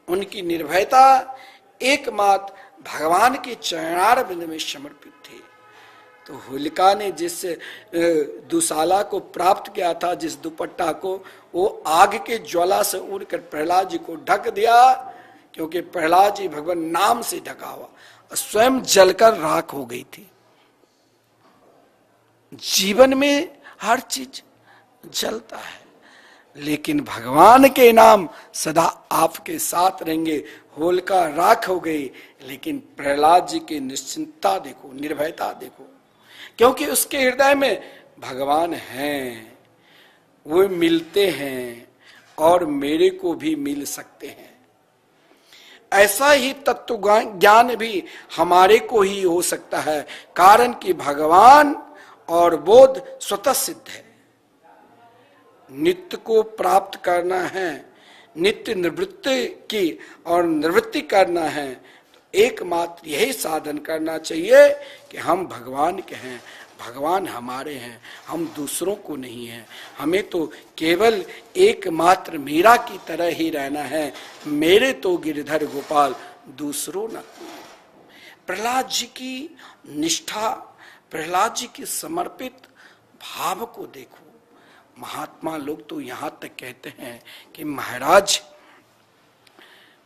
उनकी निर्भयता एकमात्र भगवान के चरणारविंद में समर्पित थे। तो होलिका ने जिस दुशाला को प्राप्त किया था, जिस दुपट्टा को, वो आग के ज्वाला से उड़कर प्रहलाद जी को ढक दिया, क्योंकि प्रहलाद जी भगवान नाम से ढका हुआ, स्वयं जलकर राख हो गई थी। जीवन में हर चीज जलता है, लेकिन भगवान के नाम सदा आपके साथ रहेंगे। होलिका राख हो गई, लेकिन प्रहलाद जी की निश्चिंतता देखो, निर्भयता देखो, क्योंकि उसके हृदय में भगवान हैं, वो मिलते हैं और मेरे को भी मिल सकते हैं। ऐसा ही तत्व ज्ञान भी हमारे को ही हो सकता है, कारण कि भगवान और बोध स्वतः सिद्ध है। नित्य को प्राप्त करना है, नित्य निवृत्ति की और निवृत्ति करना है, तो एकमात्र यही साधन करना चाहिए कि हम भगवान के हैं, भगवान हमारे हैं, हम दूसरों को नहीं हैं। हमें तो केवल एकमात्र मीरा की तरह ही रहना है, मेरे तो गिरधर गोपाल दूसरों न। प्रहलाद जी की निष्ठा, प्रहलाद जी की समर्पित भाव को देखो। महात्मा लोग तो यहां तक कहते हैं कि महाराज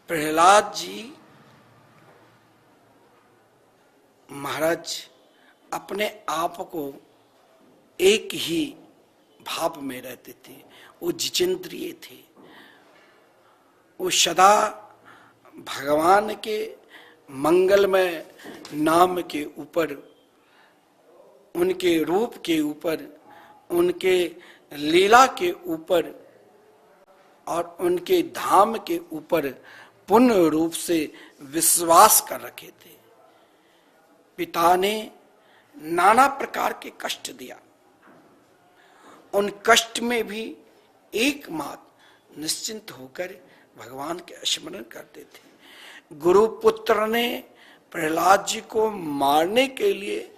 प्रहलाद जी महाराज अपने आप को एक ही भाव में रहते थे। वो जितेंद्रिय थे, वो सदा भगवान के मंगलमय नाम के ऊपर, उनके रूप के ऊपर, उनके लीला के ऊपर और उनके धाम के ऊपर पूर्ण रूप से विश्वास कर रखे थे। पिता ने नाना प्रकार के कष्ट दिया, उन कष्ट में भी एकमात्र निश्चिंत होकर भगवान के स्मरण करते थे। गुरु पुत्र ने प्रहलाद जी को मारने के लिए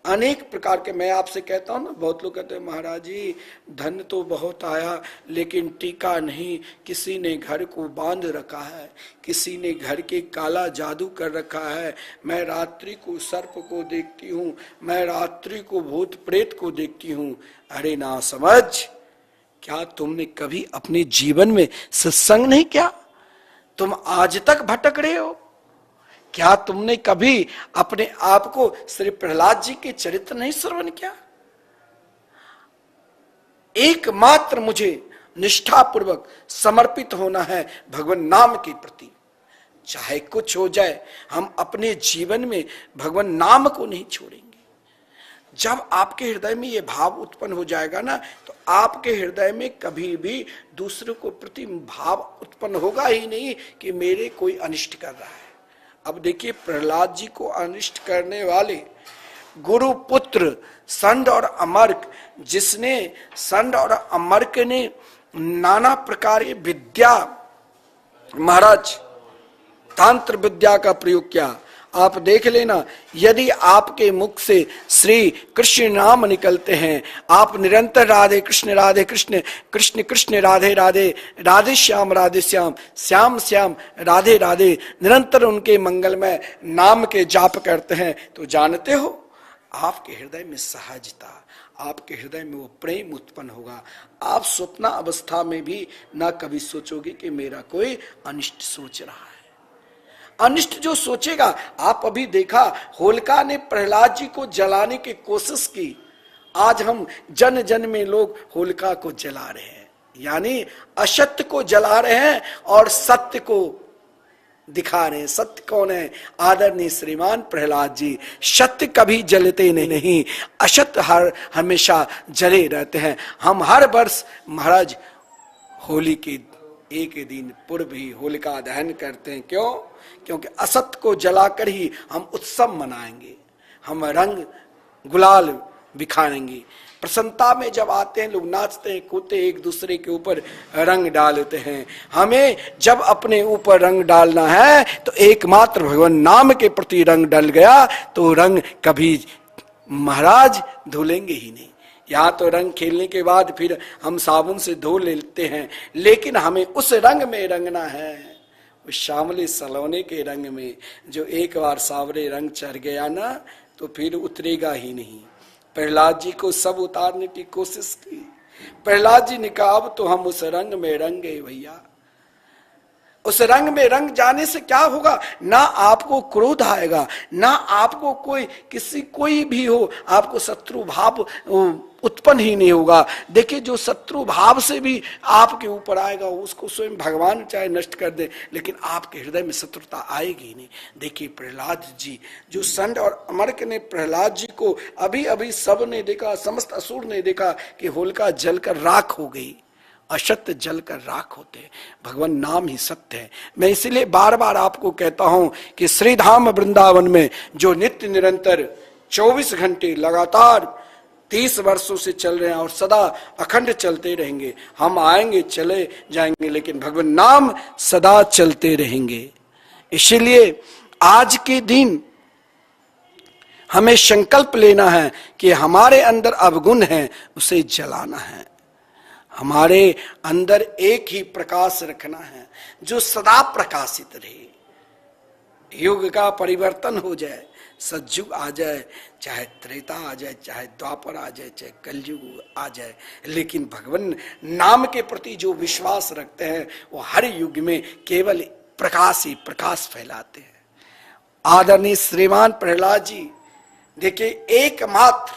अनेक प्रकार के, मैं आपसे कहता हूं ना, बहुत लोग कहते हैं महाराज जी धन तो बहुत आया लेकिन टीका नहीं, किसी ने घर को बांध रखा है, किसी ने घर के काला जादू कर रखा है, मैं रात्रि को सर्प को देखती हूँ, मैं रात्रि को भूत प्रेत को देखती हूँ। अरे ना समझ, क्या तुमने कभी अपने जीवन में सत्संग नहीं किया? तुम आज तक भटक रहे हो। क्या तुमने कभी अपने आप को श्री प्रहलाद जी के चरित्र नहीं श्रवण किया? एकमात्र मुझे निष्ठापूर्वक समर्पित होना है भगवान नाम के प्रति। चाहे कुछ हो जाए, हम अपने जीवन में भगवान नाम को नहीं छोड़ेंगे। जब आपके हृदय में यह भाव उत्पन्न हो जाएगा ना, तो आपके हृदय में कभी भी दूसरे को प्रति भाव उत्पन्न होगा ही नहीं कि मेरे कोई अनिष्ट कर रहा है। अब देखिए, प्रहलाद जी को अनिष्ट करने वाले गुरु पुत्र संड और अमर्क, जिसने संड और अमर्क ने नाना प्रकार की विद्या, महाराज तंत्र विद्या का प्रयोग किया, आप देख लेना, यदि आपके मुख से श्री कृष्ण नाम निकलते हैं, आप निरंतर राधे कृष्ण कृष्ण कृष्ण राधे राधे, राधे श्याम श्याम श्याम राधे राधे, निरंतर उनके मंगलमय नाम के जाप करते हैं, तो जानते हो आपके हृदय में सहजता, आपके हृदय में वो प्रेम उत्पन्न होगा। आप स्वप्न अवस्था में भी ना कभी सोचोगे कि मेरा कोई अनिष्ट सोच रहा है। अनिष्ट जो सोचेगा, आप अभी देखा होलिका ने प्रहलाद जी को जलाने की कोशिश की, आज हम जन जन में लोग होलिका को जला रहे हैं, यानी असत्य को जला रहे हैं और सत्य को दिखा रहे हैं। सत्य कौन है? आदरणीय श्रीमान प्रहलाद जी। सत्य कभी जलते नहीं, असत्य हमेशा जले रहते हैं। हम हर वर्ष महाराज होली के एक दिन पूर्व ही होलिका दहन करते हैं। क्यों? क्योंकि असत्य को जलाकर ही हम उत्सव मनाएंगे, हम रंग गुलाल बिखारेंगे। प्रसन्नता में जब आते हैं लोग नाचते हैं, कूदते, एक दूसरे के ऊपर रंग डालते हैं। हमें जब अपने ऊपर रंग डालना है तो एकमात्र भगवान नाम के प्रति रंग डल गया तो रंग कभी महाराज धुलेंगे ही नहीं। यहाँ तो रंग खेलने के बाद फिर हम साबुन से धो लेते हैं, लेकिन हमें उस रंग में रंगना है, उस श्यामले सलोने के रंग में, जो एक बार सावरे रंग चढ़ गया ना तो फिर उतरेगा ही नहीं। प्रहलाद जी को सब उतारने की कोशिश की, प्रहलाद जी ने कहा अब तो हम उस रंग में रंग गए भैया। उस रंग में रंग जाने से क्या होगा? ना आपको क्रोध आएगा, ना आपको कोई भी हो आपको शत्रु भाव उत्पन्न ही नहीं होगा। देखिए, जो शत्रु भाव से भी आपके ऊपर आएगा उसको स्वयं भगवान चाहे नष्ट कर दे, लेकिन आपके हृदय में शत्रुता आएगी नहीं। देखिए प्रहलाद जी, जो संड और अमरक ने प्रहलाद जी को अभी अभी सब ने देखा, समस्त असुर ने देखा कि होलिका जलकर राख हो गई। असत्य जलकर राख होते हैं, भगवान नाम ही सत्य है। मैं इसलिए बार बार आपको कहता हूं कि श्रीधाम वृंदावन में जो नित्य निरंतर 24 घंटे लगातार 30 वर्षों से चल रहे हैं और सदा अखंड चलते रहेंगे। हम आएंगे चले जाएंगे, लेकिन भगवान नाम सदा चलते रहेंगे। इसलिए आज के दिन हमें संकल्प लेना है कि हमारे अंदर अवगुण है उसे जलाना है, हमारे अंदर एक ही प्रकाश रखना है जो सदा प्रकाशित रहे। युग का परिवर्तन हो जाए, सतयुग आ जाए, चाहे त्रेता आ जाए, चाहे द्वापर आ जाए, चाहे कलयुग आ जाए, लेकिन भगवान नाम के प्रति जो विश्वास रखते हैं वो हर युग में केवल प्रकाश ही प्रकाश फैलाते हैं। आदरणीय श्रीमान प्रहलाद जी देखिए, एकमात्र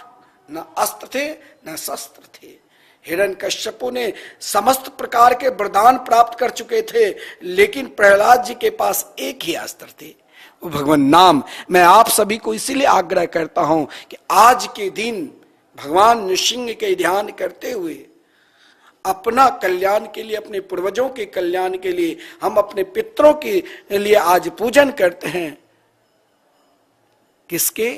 न अस्त्र थे न शस्त्र थे। हिरण्यकश्यपु ने समस्त प्रकार के वरदान प्राप्त कर चुके थे, लेकिन प्रहलाद जी के पास एक ही अस्त्र थे, वो भगवान नाम। मैं आप सभी को इसीलिए आग्रह करता हूं कि आज के दिन भगवान नृसिंह के ध्यान करते हुए अपना कल्याण के लिए, अपने पूर्वजों के कल्याण के लिए, हम अपने पितरों के लिए आज पूजन करते हैं। किसके?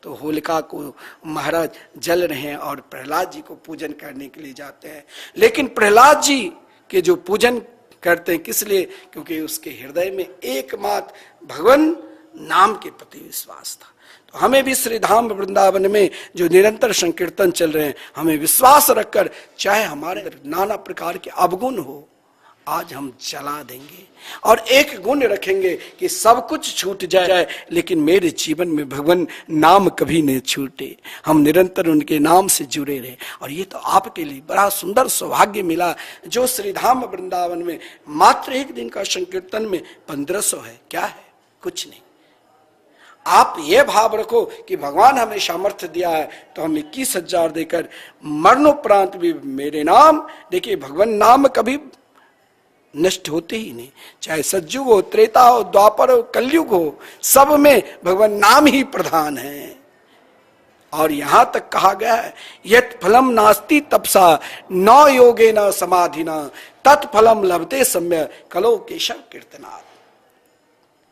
तो होलिका को महाराज जल रहे हैं और प्रहलाद जी को पूजन करने के लिए जाते हैं। लेकिन प्रहलाद जी के जो पूजन करते हैं किस लिए? क्योंकि उसके हृदय में एकमात्र भगवान नाम के प्रति विश्वास था। तो हमें भी श्रीधाम वृंदावन में जो निरंतर संकीर्तन चल रहे हैं, हमें विश्वास रखकर, चाहे हमारे नाना प्रकार के अवगुण हो, आज हम जला देंगे और एक गुण रखेंगे कि सब कुछ छूट जाए लेकिन मेरे जीवन में भगवान नाम कभी नहीं छूटे। हम निरंतर उनके नाम से जुड़े रहे। और ये तो आपके लिए बड़ा सुंदर सौभाग्य मिला जो श्रीधाम वृंदावन में मात्र एक दिन का संकीर्तन में 1500 है। क्या है? कुछ नहीं। आप ये भाव रखो कि भगवान हमें सामर्थ्य दिया है तो हम 21,000 देकर मरणोपरांत भी मेरे नाम, देखिए भगवान नाम कभी नष्ट होते ही नहीं। चाहे सतयुग हो, त्रेता हो, द्वापर हो, कलयुग हो, सब में भगवान नाम ही प्रधान है। और यहां तक कहा गया है, यत् फलम नास्ति तपसा न योगे न समाधिना तत्फलम लभते सम्य कलो केशव कीर्तनात्।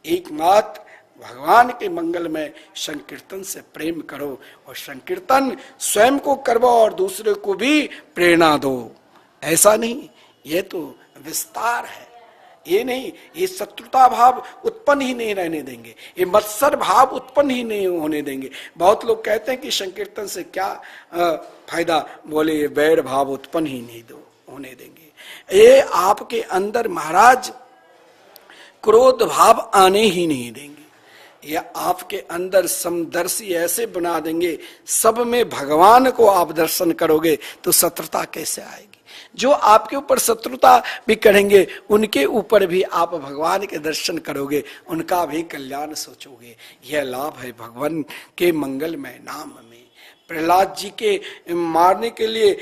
एकमात्र भगवान के मंगल में संकीर्तन से प्रेम करो और संकीर्तन स्वयं को करवाओ और दूसरे को भी प्रेरणा दो। ऐसा नहीं, ये तो विस्तार है, ये नहीं, ये शत्रुता भाव उत्पन्न ही नहीं रहने देंगे, ये मत्सर भाव उत्पन्न ही नहीं होने देंगे। बहुत लोग कहते हैं कि संकीर्तन से क्या फायदा, बोले ये वैर भाव उत्पन्न ही नहीं होने देंगे। ये आपके अंदर महाराज क्रोध भाव आने ही नहीं देंगे। ये आपके अंदर समदर्शी ऐसे बना देंगे, सब में भगवान को आप दर्शन करोगे तो शत्रुता कैसे आएगी। जो आपके ऊपर शत्रुता भी करेंगे उनके ऊपर भी आप भगवान के दर्शन करोगे, उनका भी कल्याण सोचोगे। यह लाभ है भगवान के मंगलमय नाम में। प्रहलाद जी के मारने के लिए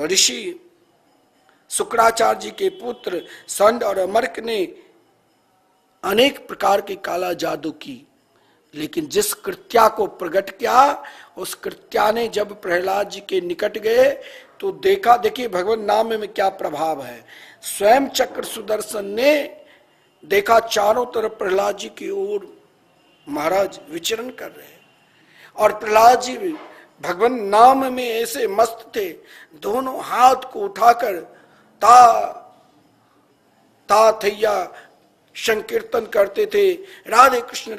ऋषि शुक्राचार्य जी के पुत्र संड और अमर्क ने अनेक प्रकार के काला जादू की, लेकिन जिस कृत्या को प्रकट किया उस कृत्या ने जब प्रहलाद जी के निकट गए तो देखा, देखिए भगवान नाम में क्या प्रभाव है। स्वयं चक्र सुदर्शन ने देखा चारों तरफ प्रहलाद जी की ओर महाराज विचरण कर रहे हैं, और प्रहलाद जी भगवान नाम में ऐसे मस्त थे, दोनों हाथ को उठाकर ता थैया संकीर्तन करते थे। राधे कृष्ण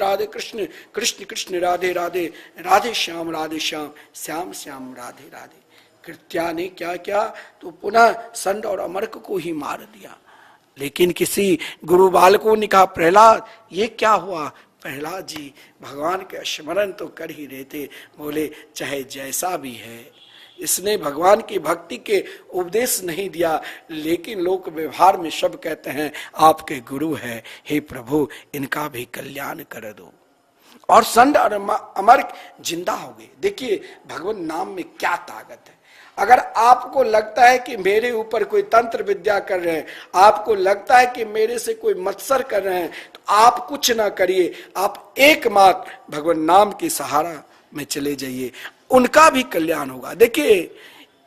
कृष्ण कृष्ण राधे राधे, राधे श्याम श्याम श्याम राधे राधे। कृत्या ने क्या किया, तो पुनः संड और अमर्क को ही मार दिया। लेकिन किसी गुरु बालकों ने कहा, प्रहलाद ये क्या हुआ। प्रहलाद जी भगवान के स्मरण तो कर ही रहे थे, बोले चाहे जैसा भी है, इसने भगवान की भक्ति के उपदेश नहीं दिया, लेकिन लोक व्यवहार में सब कहते हैं आपके गुरु है, हे प्रभु इनका भी कल्याण कर दो। और संड और अमर्क जिंदा हो गए। देखिए भगवान नाम में क्या ताकत है। अगर आपको लगता है कि मेरे ऊपर कोई तंत्र विद्या कर रहे हैं, आपको लगता है कि मेरे से कोई मत्सर कर रहे हैं, तो आप कुछ ना करिए, आप एकमात्र भगवान नाम के सहारा में चले जाइए, उनका भी कल्याण होगा। देखिए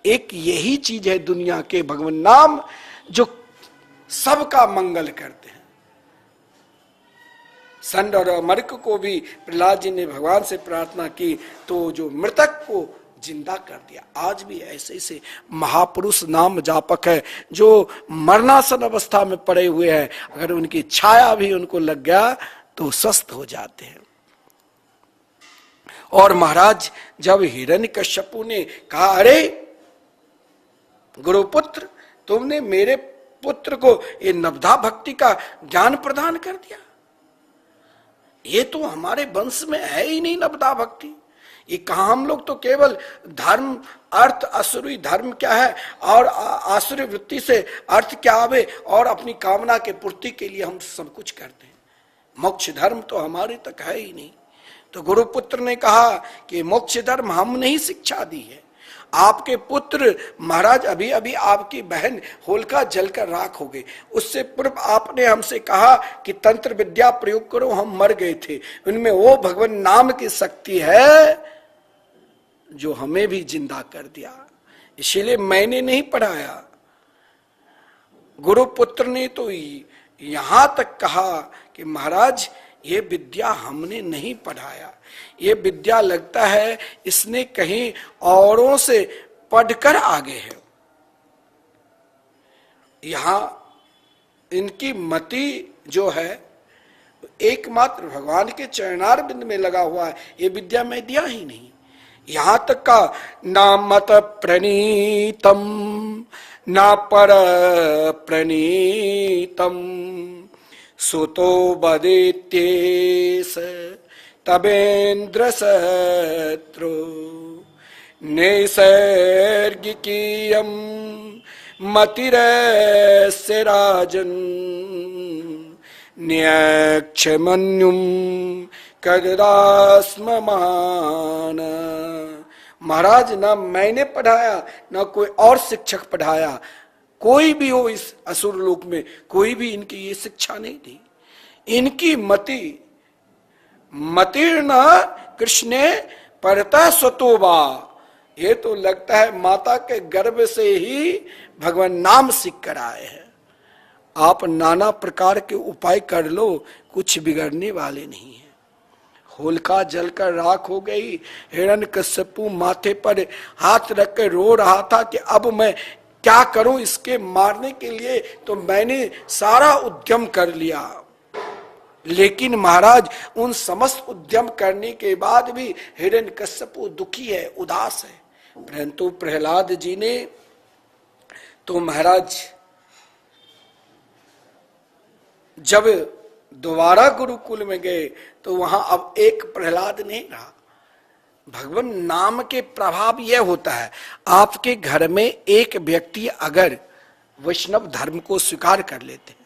एक यही चीज है दुनिया के भगवान नाम जो सबका मंगल करते हैं। संड और अमर्क को भी प्रहलाद जी ने भगवान से प्रार्थना की तो जो मृतक को जिंदा कर दिया। आज भी ऐसे ऐसे महापुरुष नाम जापक है जो मरणासन अवस्था में पड़े हुए हैं, अगर उनकी छाया भी उनको लग गया तो स्वस्थ हो जाते हैं। और महाराज जब हिरण्यकश्यपु ने कहा, अरे गुरुपुत्र तुमने मेरे पुत्र को ये नवधा भक्ति का ज्ञान प्रदान कर दिया, ये तो हमारे वंश में है ही नहीं नवधा भक्ति। ये कहा, हम लोग तो केवल धर्म अर्थ असुरी धर्म क्या है और आसुरी वृत्ति से अर्थ क्या आवे और अपनी कामना के पूर्ति के लिए हम सब कुछ करते हैं, मोक्ष धर्म तो हमारे तक है ही नहीं। तो गुरुपुत्र ने कहा कि मोक्ष धर्म हमने ही शिक्षा दी है। आपके पुत्र महाराज अभी अभी आपकी बहन होलिका जलकर राख हो गई, उससे पूर्व आपने हमसे कहा कि तंत्र विद्या प्रयोग करो, हम मर गए थे। उनमें वो भगवान नाम की शक्ति है जो हमें भी जिंदा कर दिया, इसीलिए मैंने नहीं पढ़ाया। गुरुपुत्र ने तो यहां तक कहा कि महाराज ये विद्या हमने नहीं पढ़ाया, ये विद्या लगता है इसने कहीं औरों से पढ़कर आगे है। यहां इनकी मति जो है एकमात्र भगवान के चरणार बिंद में लगा हुआ है, ये विद्या मैं दिया ही नहीं। यहां तक का ना मत प्रणीतम ना पर प्रणीतम सुतो बदित्येस तबेन्द्र शत्रु नैसर्गिकीयं मतिरस्य राजन् न्यक्षमन्युं कदास्ममान। महाराज ना मैंने पढ़ाया ना कोई और शिक्षक पढ़ाया, कोई भी हो इस असुर लोक में कोई भी इनकी ये शिक्षा नहीं दी। इनकी मतिर्न कृष्णे परता स्वतोबा, ये तो लगता है माता के गर्भ से ही भगवान नाम सीख कर आए हैं। आप नाना प्रकार के उपाय कर लो, कुछ बिगड़ने वाले नहीं है। होलिका जलकर राख हो गई, हिरण्यकश्यपु माथे पर हाथ रख कर रो रहा था कि अब मैं क्या करूं इसके मारने के लिए तो मैंने सारा उद्यम कर लिया, लेकिन महाराज उन समस्त उद्यम करने के बाद भी हिरण्यकश्यप दुखी है, उदास है। परंतु प्रहलाद जी ने तो महाराज जब दोबारा गुरुकुल में गए तो वहां अब एक प्रहलाद नहीं रहा। भगवान नाम के प्रभाव यह होता है, आपके घर में एक व्यक्ति अगर वैष्णव धर्म को स्वीकार कर लेते हैं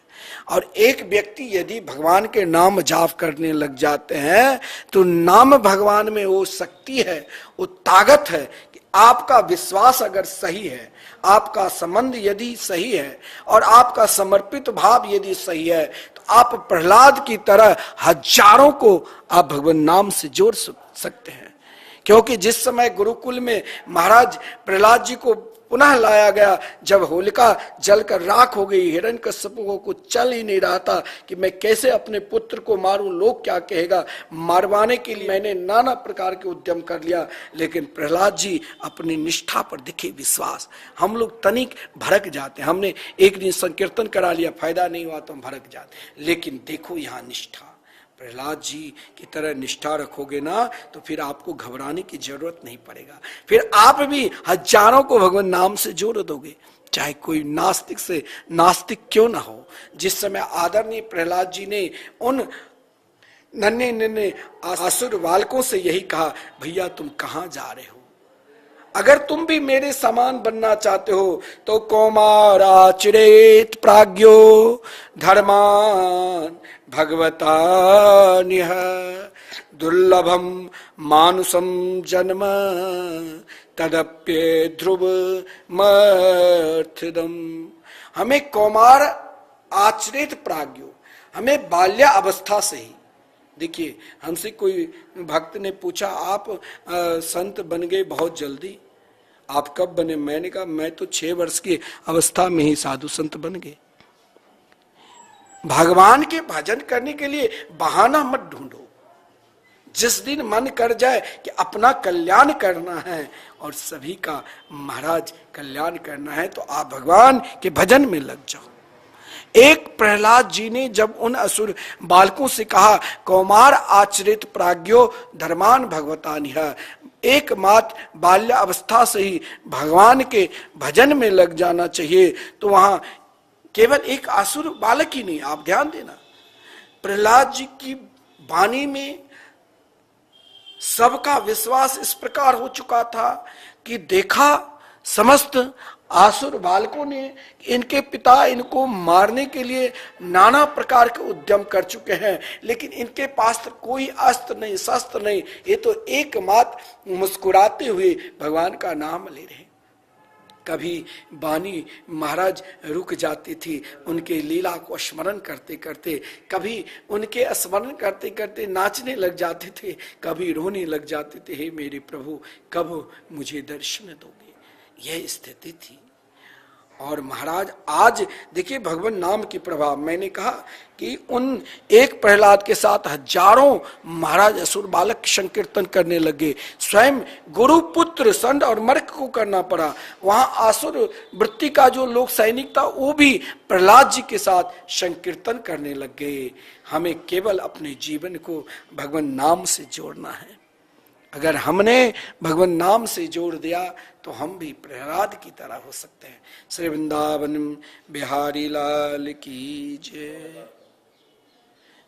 और एक व्यक्ति यदि भगवान के नाम जाप करने लग जाते हैं तो नाम भगवान में वो शक्ति है, वो ताकत है कि आपका विश्वास अगर सही है, आपका संबंध यदि सही है और आपका समर्पित भाव यदि सही है तो आप प्रहलाद की तरह हजारों को आप भगवान नाम से जोड़ सकते हैं। क्योंकि जिस समय गुरुकुल में महाराज प्रहलाद जी को पुनः लाया गया, जब होलिका जलकर राख हो गई, हिरण्यकश्यप को कुछ चल ही नहीं रहा था कि मैं कैसे अपने पुत्र को मारूं, लोग क्या कहेगा, मारवाने के लिए मैंने नाना प्रकार के उद्यम कर लिया, लेकिन प्रहलाद जी अपनी निष्ठा पर दिखे विश्वास। हम लोग तनिक भड़क जाते हैं, हमने एक दिन संकीर्तन करा लिया, फायदा नहीं हुआ तो हम भड़क जाते, लेकिन देखो यहाँ निष्ठा, प्रहलाद जी की तरह निष्ठा रखोगे ना तो फिर आपको घबराने की जरूरत नहीं पड़ेगा, फिर आप भी हजारों को भगवान नाम से जोड़ दोगे, चाहे कोई नास्तिक से नास्तिक क्यों ना हो। जिस समय आदरणीय प्रहलाद जी ने उन नन्हे नन्हे असुर बालकों से यही कहा, भैया तुम कहां जा रहे हो, अगर तुम भी मेरे समान बनना चाहते हो तो कौमाराचरेत प्राज्ञो धर्मान भगवता निह दुर्लभम मानुषम जन्म तदप्ये ध्रुव मर्थिदम। हमें कौमार आचरित प्राज्ञो, हमें बाल्या अवस्था से ही, देखिए हमसे कोई भक्त ने पूछा आप संत बन गए बहुत जल्दी, आप कब बने? मैंने कहा मैं तो 6 वर्ष की अवस्था में ही साधु संत बन गए। भगवान के भजन करने के लिए बहाना मत ढूंढो, जिस दिन मन कर जाए कि अपना कल्याण करना है और सभी का महाराज कल्याण करना है तो आप भगवान के भजन में लग जाओ। एक प्रहलाद जी ने जब उन असुर बालकों से कहा कौमार आचरित प्राज्ञो धर्मान भगवतानिह, एक मात बाल्य अवस्था से ही भगवान के भजन में लग जाना चाहिए, तो वहां केवल एक असुर बालक ही नहीं, आप ध्यान देना प्रहलाद जी की वाणी में सबका विश्वास इस प्रकार हो चुका था कि देखा समस्त आसुर बालकों ने इनके पिता इनको मारने के लिए नाना प्रकार के उद्यम कर चुके हैं, लेकिन इनके पास तो कोई अस्त्र नहीं शस्त्र नहीं, ये तो एकमात्र मुस्कुराते हुए भगवान का नाम ले रहे। कभी वाणी महाराज रुक जाती थी उनके लीला को स्मरण करते करते, कभी उनके स्मरण करते करते नाचने लग जाते थे, कभी रोने लग जाते थे, हे मेरे प्रभु कब मुझे दर्शन दोगे। यह स्थिति थी। और महाराज आज देखिए भगवान नाम की प्रभाव, मैंने कहा कि उन एक प्रहलाद के साथ हजारों महाराज असुर बालक संकीर्तन करने लगे, स्वयं गुरु पुत्र संड और मर्क को करना पड़ा। वहां आसुर वृत्ति का जो लोक सैनिक था वो भी प्रहलाद जी के साथ संकीर्तन करने लग गए। हमें केवल अपने जीवन को भगवान नाम से जोड़ना है। अगर हमने भगवान नाम से जोड़ दिया तो हम भी प्रहलाद की तरह हो सकते हैं। श्री वृंदावन बिहारी लाल की जय।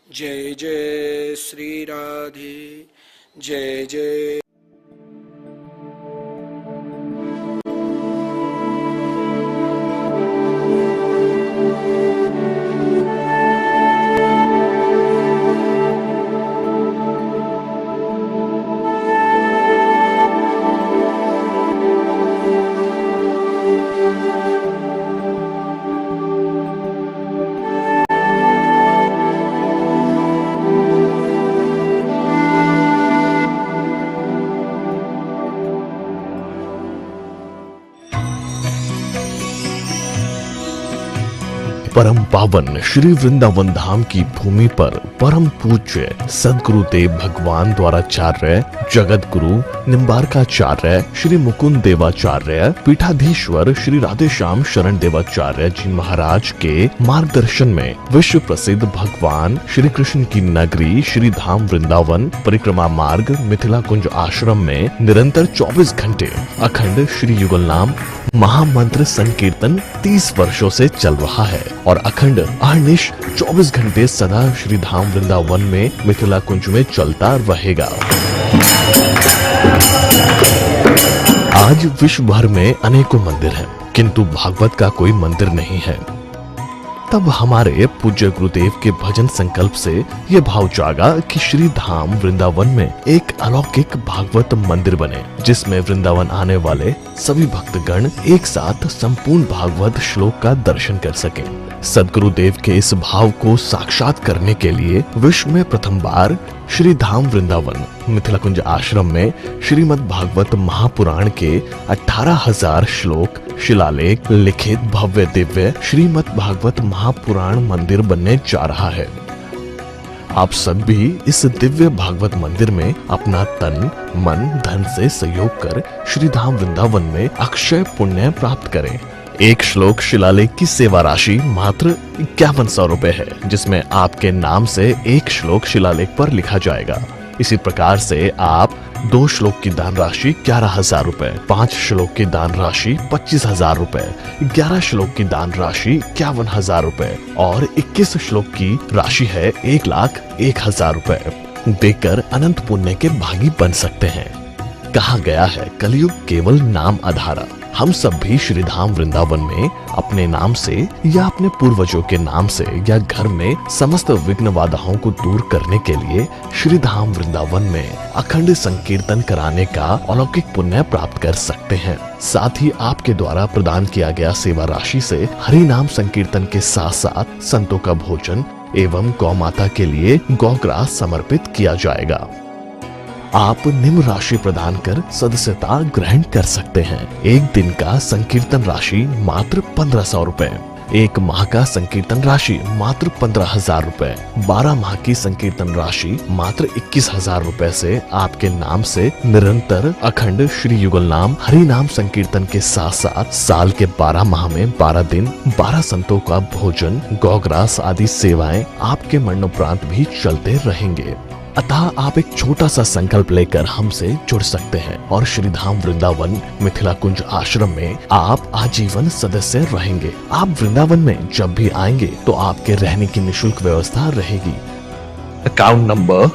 जय जय श्री राधे, जय जय। परम पावन श्री वृंदावन धाम की भूमि पर परम पूज्य सदगुरुदेव भगवान द्वाराचार्य जगत गुरु निम्बारकाचार्य श्री मुकुंद देवाचार्य पीठाधीश्वर श्री राधेश्याम शरण देवाचार्य जी महाराज के मार्गदर्शन में विश्व प्रसिद्ध भगवान श्री कृष्ण की नगरी श्री धाम वृंदावन परिक्रमा मार्ग मिथिला कुंज आश्रम में निरंतर 24 घंटे अखंड श्री युगल नाम महामंत्र संकीर्तन 30 वर्षों से चल रहा है और अखंड अहर्निश 24 घंटे सदा श्री धाम वृंदावन में मिथिला कुंज में चलता रहेगा। आज विश्व भर में अनेकों मंदिर हैं, किंतु भागवत का कोई मंदिर नहीं है। तब हमारे पूज्य गुरुदेव के भजन संकल्प से ये भाव जागा कि श्री धाम वृंदावन में एक अलौकिक भागवत मंदिर बने, जिसमें वृंदावन आने वाले सभी भक्तगण एक साथ संपूर्ण भागवत श्लोक का दर्शन कर सकें। सदगुरुदेव के इस भाव को साक्षात करने के लिए विश्व में प्रथम बार श्री धाम वृंदावन मिथिला कुंज आश्रम में श्रीमद् भागवत महापुराण के 18,000 श्लोक शिलालेख लिखित भव्य दिव्य श्रीमद् भागवत महापुराण मंदिर बनने जा रहा है। आप सब भी इस दिव्य भागवत मंदिर में अपना तन मन धन से सहयोग कर श्री धाम वृंदावन में अक्षय पुण्य प्राप्त करें। एक श्लोक शिलालेख की सेवा राशि मात्र 5100 रुपए है, जिसमें आपके नाम से एक श्लोक शिलालेख पर लिखा जाएगा। इसी प्रकार से आप 2 श्लोक की दान राशि 11,000 रुपए, 5 श्लोक की दान राशि 25,000 रुपए, 11 श्लोक की दान राशि 51,000 रुपए और 21 श्लोक की राशि है 1,01,000 रुपए देकर अनंत पुण्य के भागी बन सकते हैं। कहा गया है कलयुग केवल नाम आधारा। हम सब भी श्री धाम वृंदावन में अपने नाम से या अपने पूर्वजों के नाम से या घर में समस्त विघ्न बाधाओं को दूर करने के लिए श्री धाम वृंदावन में अखंड संकीर्तन कराने का अलौकिक पुण्य प्राप्त कर सकते हैं। साथ ही आपके द्वारा प्रदान किया गया सेवा राशि से हरि नाम संकीर्तन के साथ साथ संतों का भोजन एवं गौ माता के लिए गौग्रास समर्पित किया जाएगा। आप निम्न राशि प्रदान कर सदस्यता ग्रहण कर सकते हैं। एक दिन का संकीर्तन राशि मात्र 1500 रुपए, एक माह का संकीर्तन राशि मात्र 15,000 रुपए, 12 माह की संकीर्तन राशि मात्र 21,000 रुपए से आपके नाम से निरंतर अखंड श्री युगल नाम हरि नाम संकीर्तन के साथ साथ साल के 12 माह में 12 दिन 12 संतों का भोजन गौग्रास आदि सेवाएं आपके मरणोपरांत भी चलते रहेंगे। अतः आप एक छोटा सा संकल्प लेकर हमसे जुड़ सकते हैं और श्री धाम वृंदावन मिथिला कुंज आश्रम में आप आजीवन सदस्य रहेंगे। आप वृंदावन में जब भी आएंगे तो आपके रहने की निःशुल्क व्यवस्था रहेगी। Account number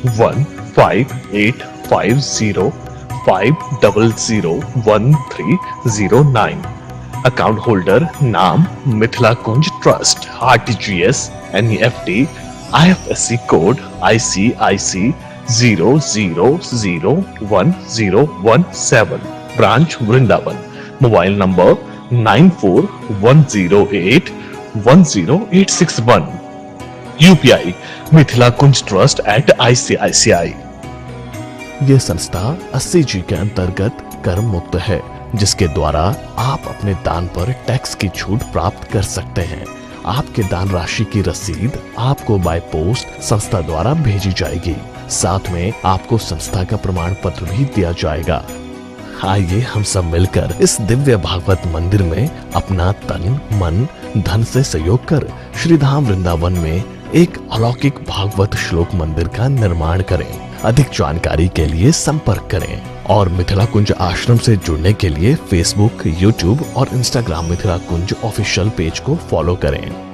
158505001309। अकाउंट होल्डर नाम Mithila Kunj trust, RTGS NEFT IFSC code ICIC 00011017, branch Vrindavan, mobile number 9410810861, UPI Mithila Kunj trust @ICICI। ये संस्था 80G के अंतर्गत कर मुक्त है, जिसके द्वारा आप अपने दान पर टैक्स की छूट प्राप्त कर सकते हैं। आपके दान राशि की रसीद आपको बाय पोस्ट संस्था द्वारा भेजी जाएगी। साथ में आपको संस्था का प्रमाण पत्र भी दिया जाएगा। आइए हम सब मिलकर इस दिव्य भागवत मंदिर में अपना तन मन धन से सहयोग कर श्री धाम वृंदावन में एक अलौकिक भागवत श्लोक मंदिर का निर्माण करें। अधिक जानकारी के लिए संपर्क करें और मिथिला कुंज आश्रम से जुड़ने के लिए फेसबुक, यूट्यूब और इंस्टाग्राम मिथिला कुंज ऑफिशियल पेज को फॉलो करें।